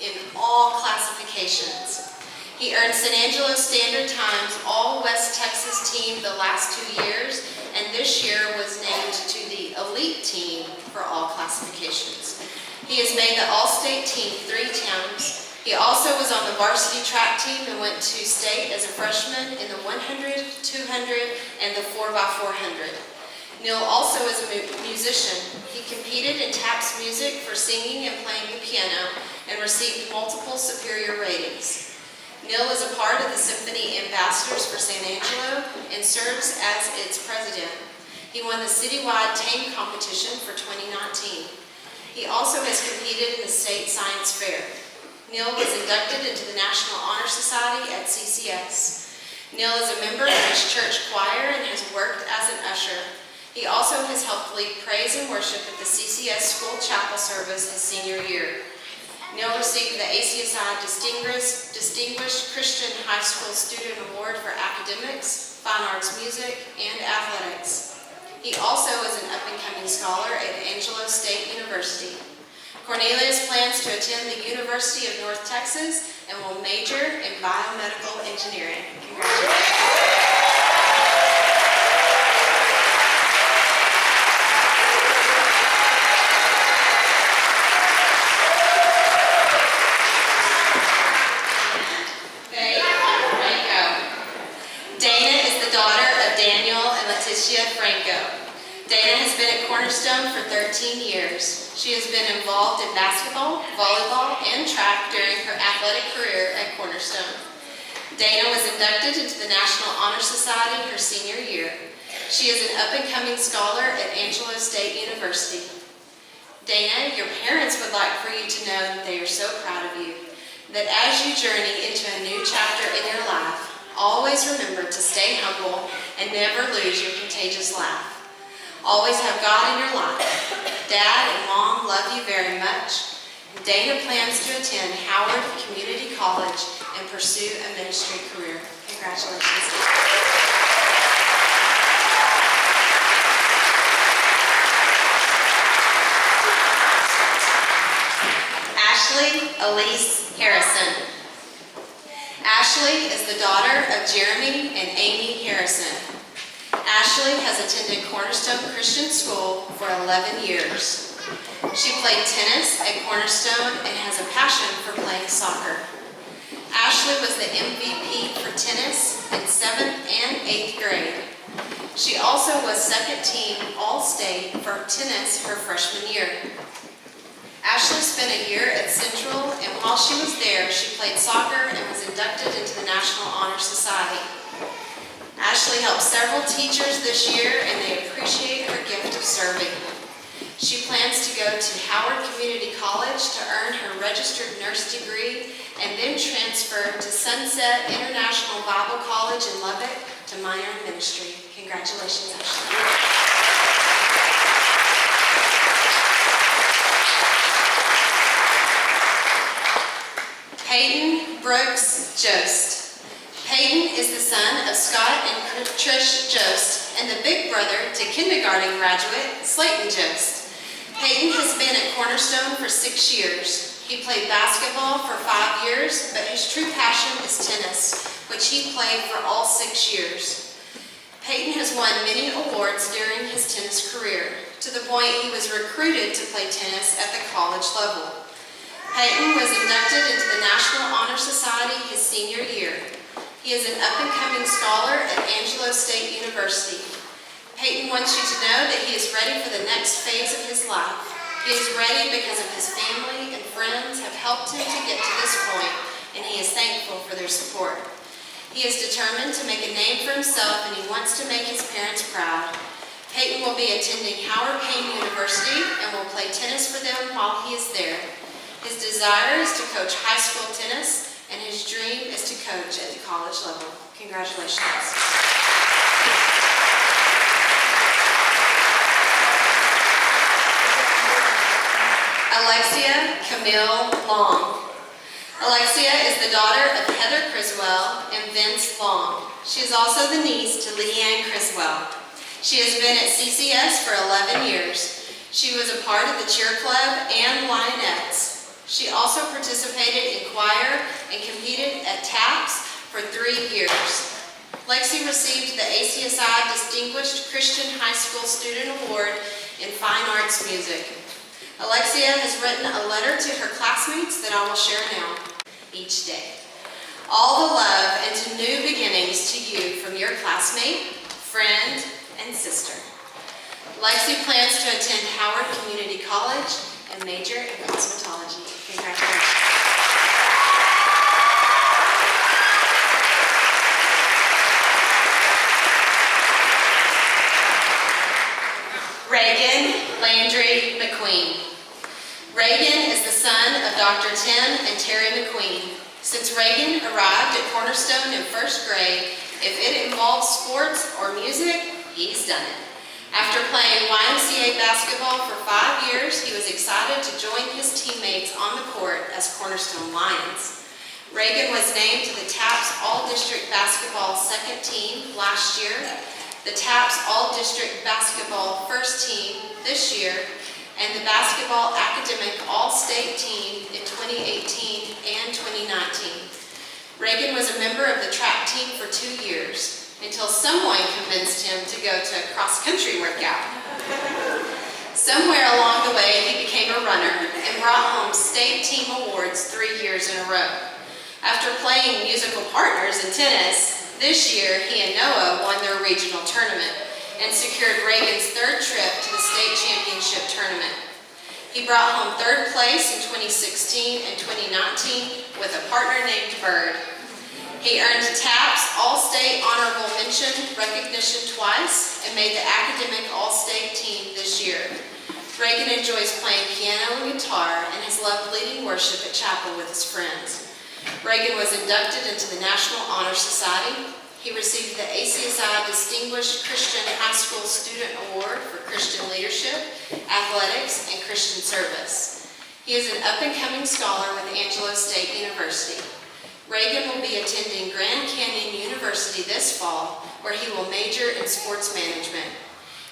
in all classifications. He earned San Angelo Standard Time's All West Texas team the last 2 years, and this year was named to the elite team for all classifications. He has made the All-State team 3 times. He also was on the varsity track team and went to state as a freshman in the 100, 200, and the 4x400. Neil also is a musician. He competed in TAPS music for singing and playing the piano and received multiple superior ratings. Neil is a part of the Symphony Ambassadors for San Angelo and serves as its president. He won the citywide TAME competition for 2019. He also has competed in the state science fair. Neil was inducted into the National Honor Society at CCS. Neil is a member of his church choir and has worked as an usher. He also has helped lead praise and worship at the CCS School Chapel service his senior year. Neil received the ACSI Distinguished Christian High School Student Award for Academics, Fine Arts Music, and Athletics. He also is an up-and-coming scholar at Angelo State University. Cornelius plans to attend the University of North Texas and will major in biomedical engineering. Congratulations. Dana is the daughter of Daniel and Leticia Franco. Dana has been at Cornerstone for 13 years. She has been involved in basketball, volleyball, and track during her athletic career at Cornerstone. Dana was inducted into the National Honor Society her senior year. She is an up-and-coming scholar at Angelo State University. Dana, your parents would like for you to know that they are so proud of you, that as you journey into a new chapter in your life, always remember to stay humble and never lose your contagious laugh. Always have God in your life. Dad and Mom love you very much. Dana plans to attend Howard Community College and pursue a ministry career. Congratulations. Ashley Elise Harrison. Ashley is the daughter of Jeremy and Amy Harrison. Ashley has attended Cornerstone Christian School for 11 years. She played tennis at Cornerstone and has a passion for playing soccer. Ashley was the MVP for tennis in 7th and 8th grade. She also was second team All-State for tennis her freshman year. Ashley spent a year at Central, and while she was there, she played soccer and was inducted into the National Honor Society. Ashley helped several teachers this year, and they appreciate her gift of serving. She plans to go to Howard Community College to earn her registered nurse degree and then transfer to Sunset International Bible College in Lubbock to minor in ministry. Congratulations, Ashley. Peyton Brooks Jost. Peyton is the son of Scott and Trish Jost and the big brother to kindergarten graduate Slayton Jost. Peyton has been at Cornerstone for 6 years. He played basketball for 5 years, but his true passion is tennis, which he played for all 6 years. Peyton has won many awards during his tennis career, to the point he was recruited to play tennis at the college level. Peyton was inducted into the National Honor Society his senior year. He is an up-and-coming scholar at Angelo State University. Peyton wants you to know that he is ready for the next phase of his life. He is ready because of his family and friends have helped him to get to this point, and he is thankful for their support. He is determined to make a name for himself, and he wants to make his parents proud. Peyton will be attending Howard Payne University and will play tennis for them while he is there. His desire is to coach high school tennis, and his dream is to coach at the college level. Congratulations. Alexia Camille Long. Alexia is the daughter of Heather Criswell and Vince Long. She is also the niece to Leanne Criswell. She has been at CCS for 11 years. She was a part of the cheer club and Lionettes. She also participated in choir and competed at TAPS for 3 years. Lexi received the ACSI Distinguished Christian High School Student Award in Fine Arts Music. Alexia has written a letter to her classmates that I will share now. Each day. All the love and to new beginnings to you from your classmate, friend, and sister. Lexi plans to attend Howard Community College and major in cosmetology. Congratulations. Reagan Landry McQueen. Reagan is the son of Dr. Tim and Terry McQueen. Since Reagan arrived at Cornerstone in first grade, if it involves sports or music, he's done it. After playing YMCA basketball for 5 years, he was excited to join his teammates on the court as Cornerstone Lions. Reagan was named to the TAPS All-District Basketball second team last year, the TAPS All-District Basketball first team this year, and the Basketball Academic All-State Team in 2018 and 2019. Reagan was a member of the track team for 2 years, until someone convinced him to go to a cross-country workout. Somewhere along the way, he became a runner and brought home state team awards 3 years in a row. After playing musical partners in tennis, this year he and Noah won their regional tournament and secured Reagan's 3rd trip to the state championship tournament. He brought home 3rd place in 2016 and 2019 with a partner named Bird. He earned TAPS All-State Honorable Mention recognition twice and made the Academic All-State team this year. Reagan enjoys playing piano and guitar and has loved leading worship at chapel with his friends. Reagan was inducted into the National Honor Society. He received the ACSI Distinguished Christian High School Student Award for Christian Leadership, Athletics, and Christian Service. He is an up-and-coming scholar with Angelo State University. Reagan will be attending Grand Canyon University this fall, where he will major in sports management.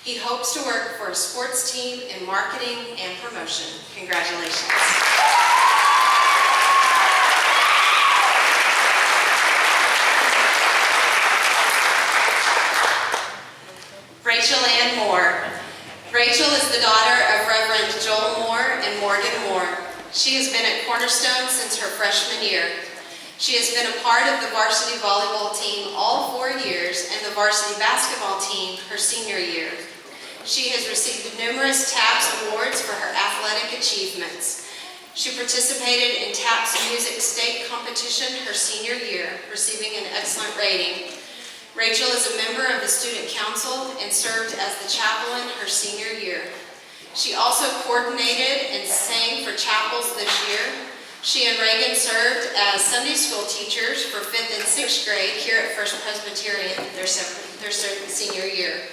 He hopes to work for a sports team in marketing and promotion. Congratulations. Rachel Ann Moore. Rachel is the daughter of Reverend Joel Moore and Morgan Moore. She has been at Cornerstone since her freshman year. She has been a part of the varsity volleyball team all 4 years and the varsity basketball team her senior year. She has received numerous TAPS awards for her athletic achievements. She participated in TAPS Music State Competition her senior year, receiving an excellent rating. Rachel is a member of the Student Council and served as the chaplain her senior year. She also coordinated and sang for chapels this year. She and Reagan served as Sunday school teachers for 5th and 6th grade here at First Presbyterian their senior year.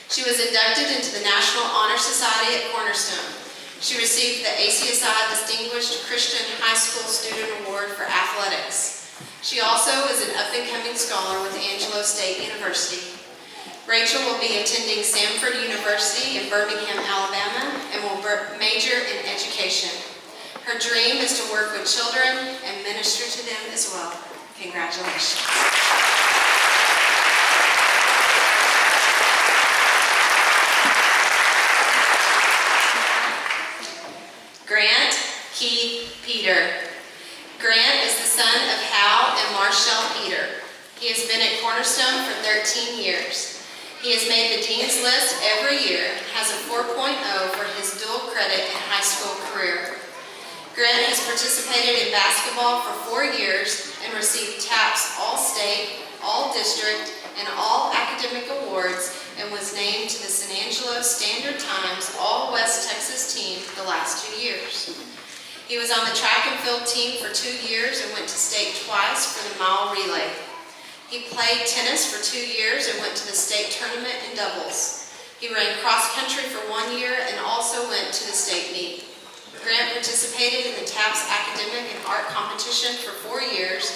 She was inducted into the National Honor Society at Cornerstone. She received the ACSI Distinguished Christian High School Student Award for Athletics. She also is an up-and-coming scholar with Angelo State University. Rachel will be attending Samford University in Birmingham, Alabama, and will major in education. Her dream is to work with children and minister to them as well. Congratulations. Grant Keith Peter. Grant is the son of Hal and Marshall Peter. He has been at Cornerstone for 13 years. He has made the Dean's List every year, has a 4.0 for his dual credit and high school career. Grant has participated in basketball for 4 years and received TAPS All-State, all district and all academic awards and was named to the San Angelo Standard Times All West Texas team the last 2 years. He was on the track and field team for 2 years and went to state twice for the mile relay. He played tennis for 2 years and went to the state tournament in doubles. He ran cross country for 1 year and also went to the state meet. Grant participated in the TAPS academic and art competition for 4 years,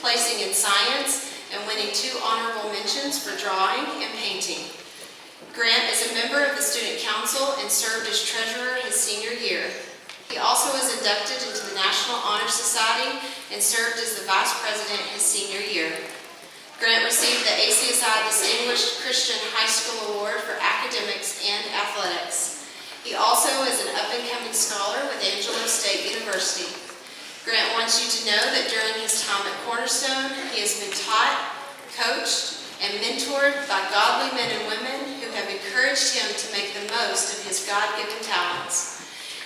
placing in science and winning 2 honorable mentions for drawing and painting. Grant is a member of the student council and served as treasurer his senior year. He also was inducted into the National Honor Society and served as the vice president his senior year. Grant received the ACSI Distinguished Christian High School Award for academics and athletics. He also is an up-and-coming scholar with Angelo State University. Grant wants you to know that during his time at Cornerstone, he has been taught, coached, and mentored by godly men and women who have encouraged him to make the most of his God-given talents.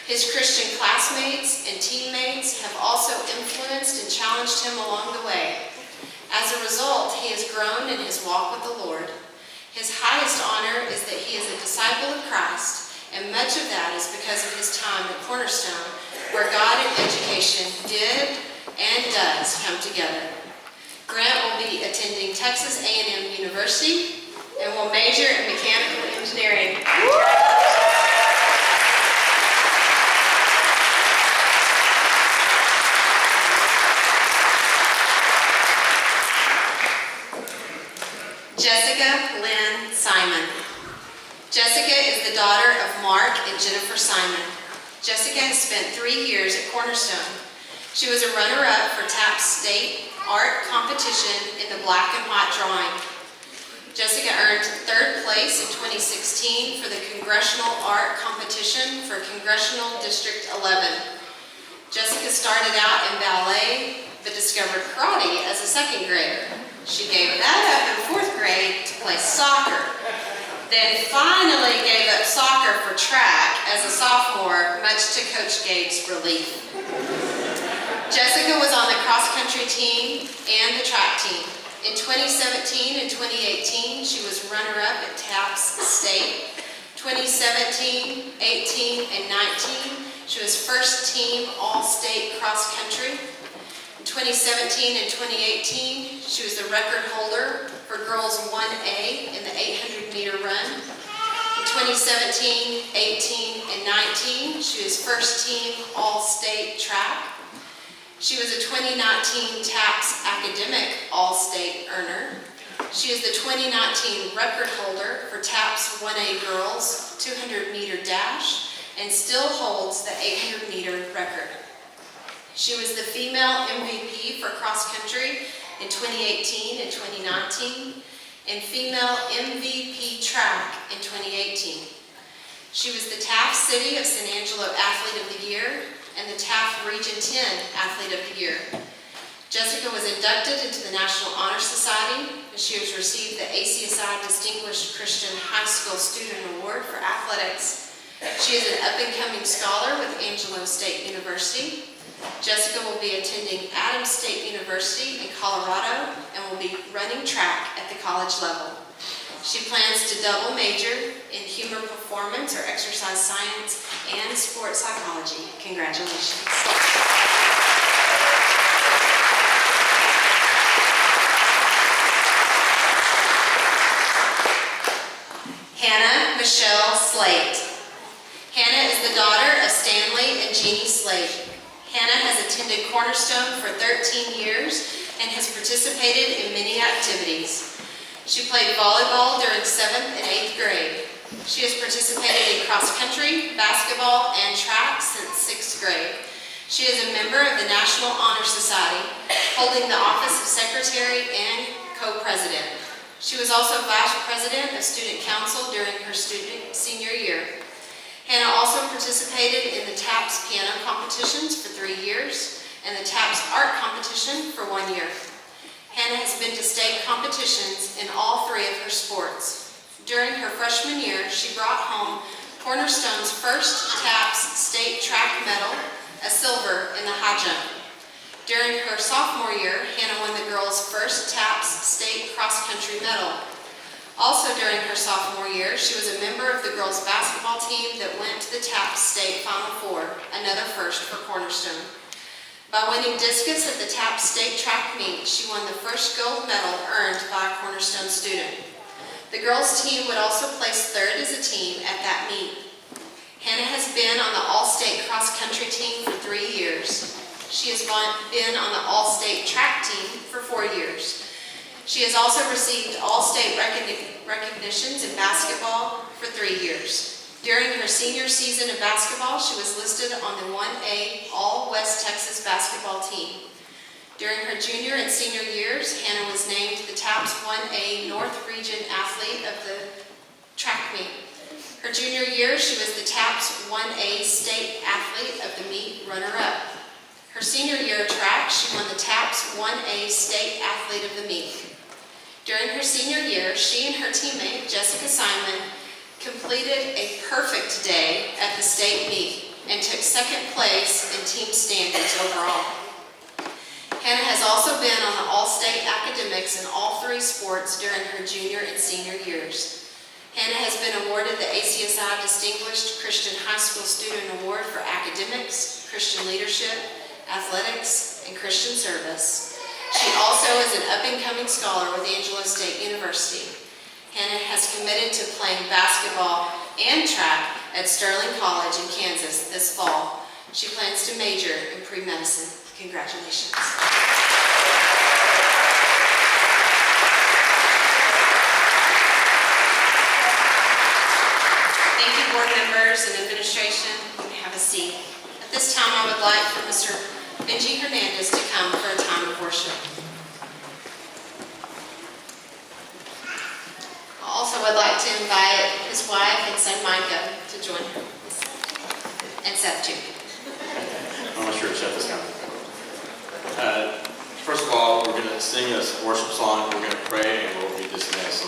His Christian classmates and teammates have also influenced and challenged him along the way. As a result, he has grown in his walk with the Lord. His highest honor is that he is a disciple of Christ, and much of that is because of his time at Cornerstone, where God and education did and does come together. Grant will be attending Texas A&M University and will major in mechanical engineering. Jessica Lynn Simon. Jessica is the daughter of Mark and Jennifer Simon. Jessica has spent 3 years at Cornerstone. She was a runner-up for TAPS State Art Competition in the black and white drawing. Jessica earned 3rd place in 2016 for the Congressional Art Competition for Congressional District 11. Jessica started out in ballet, but discovered karate as a 2nd grader. She gave that up in 4th grade to play soccer, then finally gave up soccer for track as a sophomore, much to Coach Gabe's relief. Jessica was on the cross-country team and the track team. In 2017 and 2018, she was runner-up at TAPS State. 2017, 18, and 19, she was first team All-State cross-country. In 2017 and 2018, she was the record holder for girls 1A in the 800-meter run. In 2017, 18, and 19, she was first team All-State track. She was a 2019 TAPS academic All-State earner. She is the 2019 record holder for TAPS 1A girls 200-meter dash and still holds the 800-meter record. She was the female MVP for cross country in 2018 and 2019 and female MVP track in 2018. She was the Taft City of San Angelo Athlete of the Year and the Taft Region 10 Athlete of the Year. Jessica was inducted into the National Honor Society, and she has received the ACSI Distinguished Christian High School Student Award for athletics. She is an up-and-coming scholar with Angelo State University. Jessica will be attending Adams State University in Colorado and will be running track at the college level. She plans to double major in human performance or exercise science and sports psychology. Congratulations. Hannah Michelle Slate. Hannah is the daughter of Stanley and Jeannie Slate. Hannah has attended Cornerstone for 13 years and has participated in many activities. She played volleyball during 7th and 8th grade. She has participated in cross country, basketball, and track since 6th grade. She is a member of the National Honor Society, holding the office of secretary and co-president. She was also vice president of student council during her senior year. Hannah also participated in the TAPS piano competitions for 3 years and the TAPS art competition for 1 year. Hannah has been to state competitions in all 3 of her sports. During her freshman year, she brought home Cornerstone's first TAPS state track medal, a silver in the high jump. During her sophomore year, Hannah won the girls' first TAPS state cross-country medal. Also during her sophomore year, she was a member of the girls' basketball team that went to the TAPS state Final Four, another first for Cornerstone. By winning discus at the TAPS state track meet, she won the first gold medal earned by a Cornerstone student. The girls' team would also place third as a team at that meet. Hannah has been on the all-state cross-country team for 3 years. She has been on the all-state track team for 4 years. She has also received all-state recognitions in basketball for 3 years. During her senior season of basketball, she was listed on the 1A All-West Texas basketball team. During her junior and senior years, Hannah was named the TAPS 1A North Region Athlete of the track meet. Her junior year, she was the TAPS 1A State Athlete of the meet runner-up. Her senior year of track, she won the TAPS 1A State Athlete of the meet. During her senior year, she and her teammate, Jessica Simon, completed a perfect day at the state meet and took second place in team standings overall. Hannah has also been on the all-state academics in all 3 sports during her junior and senior years. Hannah has been awarded the ACSI Distinguished Christian High School Student Award for academics, Christian leadership, athletics, and Christian service. She also is an up-and-coming scholar with Angelo State University. Hannah has committed to playing basketball and track at Sterling College in Kansas this fall. She plans to major in pre-medicine. Congratulations. Thank you, board members and administration. You may have a seat. At this time, I would like for Mr. Benji Hernandez to come for a time of worship. I also would like to invite his wife and son Micah to join him. And Seth too. I'm not sure if Seth is coming. First of all, we're going to sing this worship song, we're going to pray, and we'll be dismissed.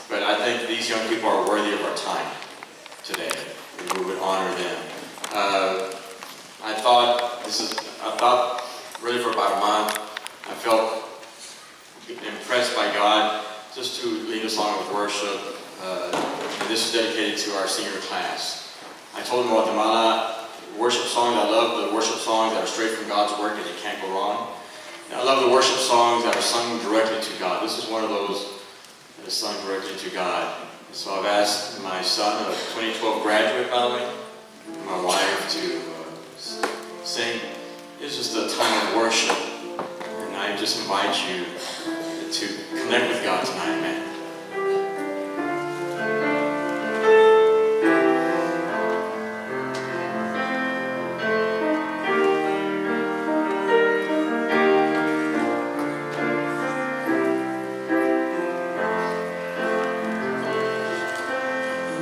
But I think these young people are worthy of our time today. We would honor them. I thought really for about a month, I felt impressed by God just to lead a song of worship. And this is dedicated to our senior class. I told them Guatemala worship songs. I love the worship songs that are straight from God's word because they can't go wrong. And I love the worship songs that are sung directly to God. This is one of those that is sung directly to God. So I've asked my son, a 2012 graduate, by the way, and my wife to sing. It's just a time of worship. And I just invite you to connect with God tonight, man.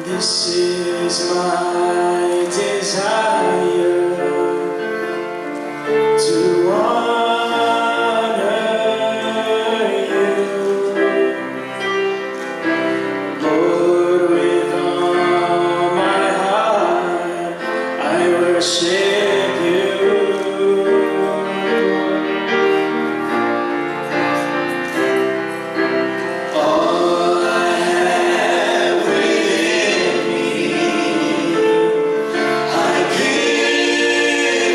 This is my desire to honor you, Lord, with all my heart I worship you. All I have within me, I give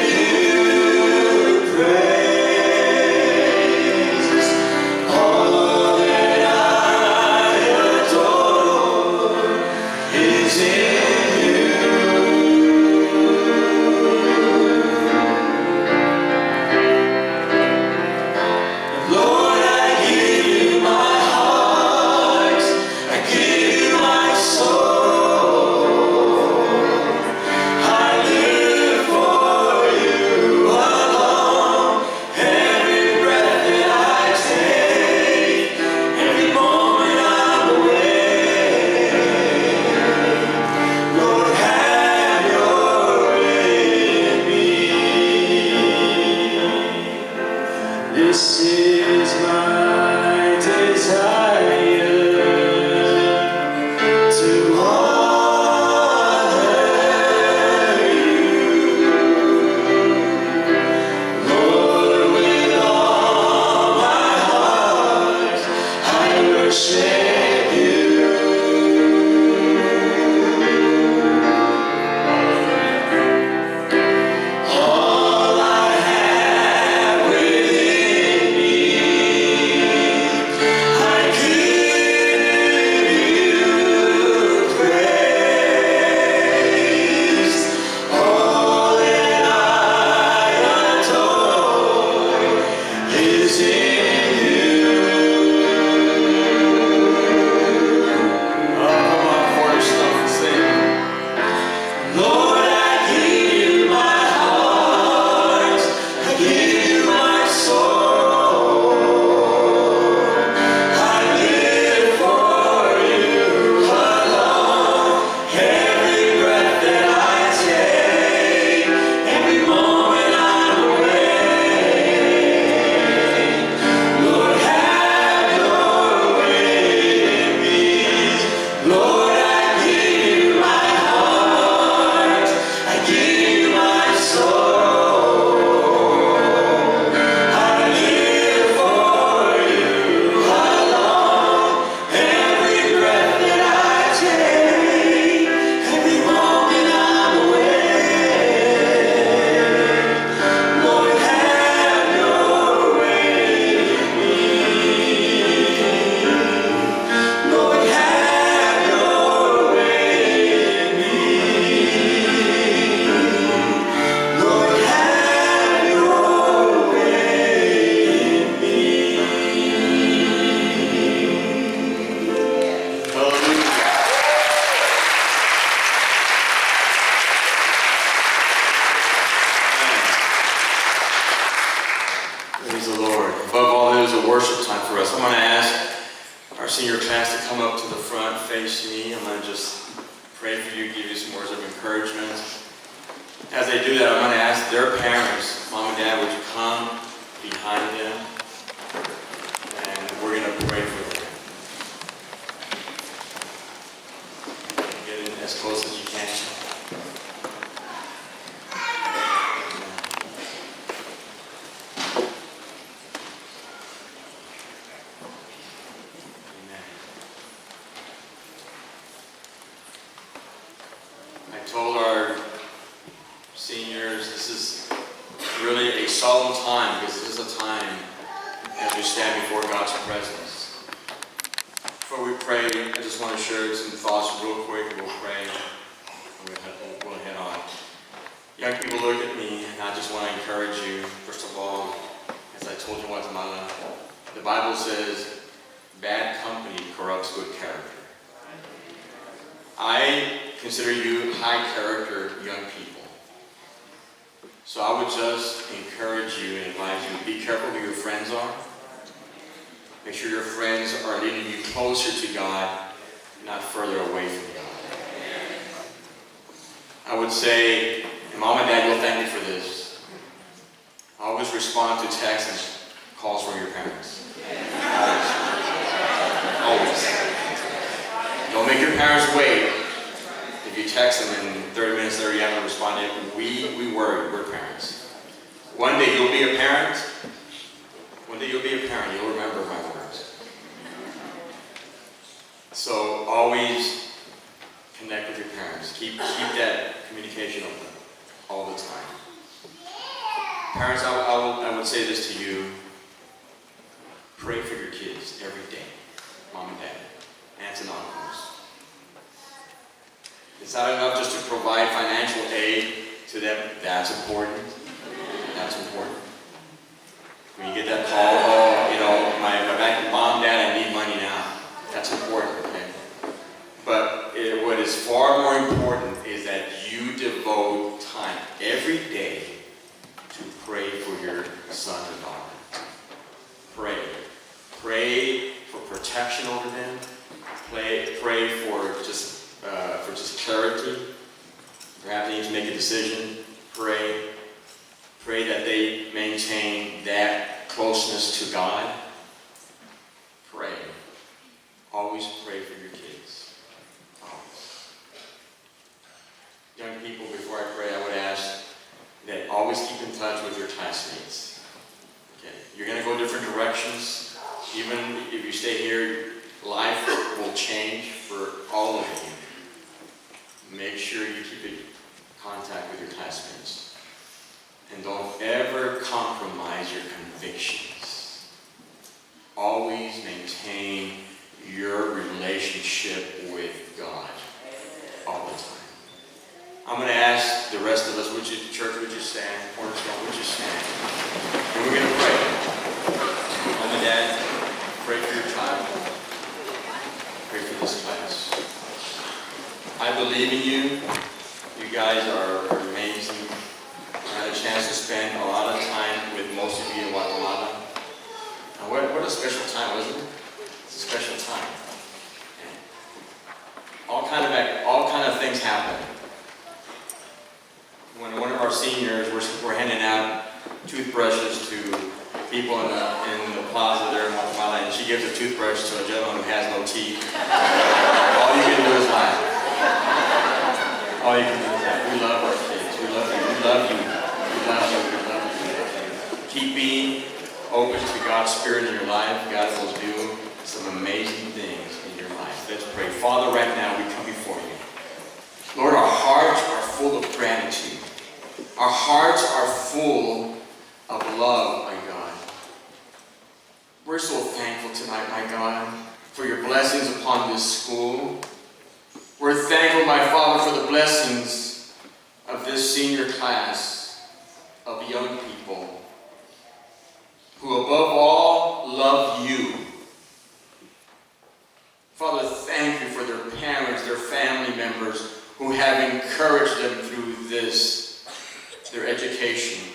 you praise. All that I adore is in you. Lord, I give you my heart, I give you my soul. I live for you alone. Every breath that I take, every moment I'm awake. Lord, have your way in me. This is my desire to honor you, Lord, with Praise the Lord. Above all, it is a worship time for us. I'm going to ask our senior class to come up to the front, face me. I'm going to just pray for you, give you some words of encouragement. As they do that, I'm going to ask their parents, Mom and Dad, would you come behind them? And we're going to pray for them. Get in as close as you can. I told our seniors this is really a solemn time because this is a time as we stand before God's presence. Before we pray, I just want to share some thoughts real quick and we'll pray and we'll head on. Young people, look at me and I just want to encourage you. First of all, as I told you in Guatemala, the Bible says bad company corrupts good character. I consider you high character young people. So I would just encourage you and advise you to be careful who your friends are. Make sure your friends are leading you closer to God, not further away from God. I would say, and Mom and Dad will thank you for this, always respond to texts and calls from your parents. Always. Don't make your parents wait. If you text them and 30 minutes later you haven't responded, we worry, we're parents. One day you'll be a parent. One day you'll be a parent, you'll remember my words. So always connect with your parents. Keep that communication open all the time. Parents, I would say this to you. Pray for your kids every day. Mom and Dad. Aunts and uncles. It's not enough just to provide financial aid to them. That's important. That's important. When you get that call, my mom, Dad, I need money now. That's important, okay? But what is far more important is that you devote time every day to pray for your son and daughter. Pray. Pray for protection over them. Pray for just clarity. Perhaps they need to make a decision. Pray that they maintain that closeness to God. Pray. Always pray for your kids. Always. Young people, before I pray, I would ask that always keep in touch with your classmates. Okay. You're going to go different directions. Even if you stay here, life will change for all of you. Make sure you keep in contact with your classmates. And don't ever compromise your convictions. Always maintain your relationship with God all the time. I'm going to ask the rest of us, church, would you stand? Cornerstone, would you stand? And we're going to pray. Mom and Dad, pray for your child. Pray for this class. I believe in you. You guys are amazing. I had a chance to spend a lot of time with most of you in Guatemala. And what a special time, wasn't it? It's a special time. All kind of things happen. When one of our seniors, we're handing out toothbrushes to people in the plaza there in Guatemala, and she gives a toothbrush to a gentleman who has no teeth. All you can do is laugh. All you can do is laugh. We love our kids. We love you. We love you. We love you. We love you. Keep being open to God's Spirit in your life. God will do some amazing things in your life. Let's pray. Father, right now we come before you. Lord, our hearts are full of gratitude. Our hearts are full of love, my God. We're so thankful tonight, my God, for your blessings upon this school. We're thankful, my Father, for the blessings of this senior class of young people who above all love you. Father, thank you for their parents, their family members who have encouraged them through this, their education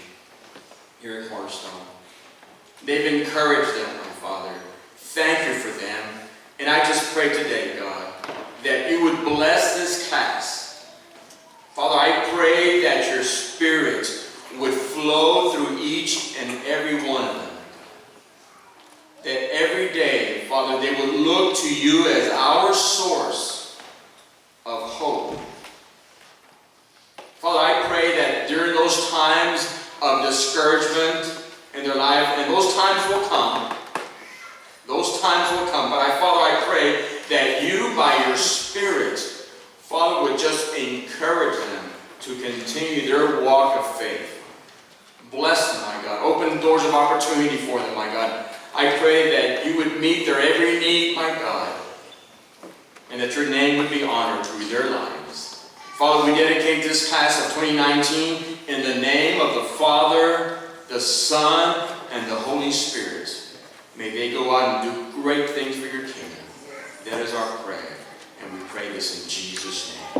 here at Cornerstone. They've encouraged them, my Father. Thank you for them. And I just pray today, God, that you would bless this class. Father, I pray that your Spirit would flow through each and every one of them. That every day, Father, they would look to you as our source of hope. Father, I pray that during those times of discouragement in their life, and those times will come, but Father, I pray that you, by your Spirit, Father, would just encourage them to continue their walk of faith. Bless them, my God. Open doors of opportunity for them, my God. I pray that you would meet their every need, my God, and that your name would be honored through their lives. Father, we dedicate this class of 2019 in the name of the Father, the Son, and the Holy Spirit. May they go out and do great things for your kingdom. That is our prayer, and we pray this in Jesus' name.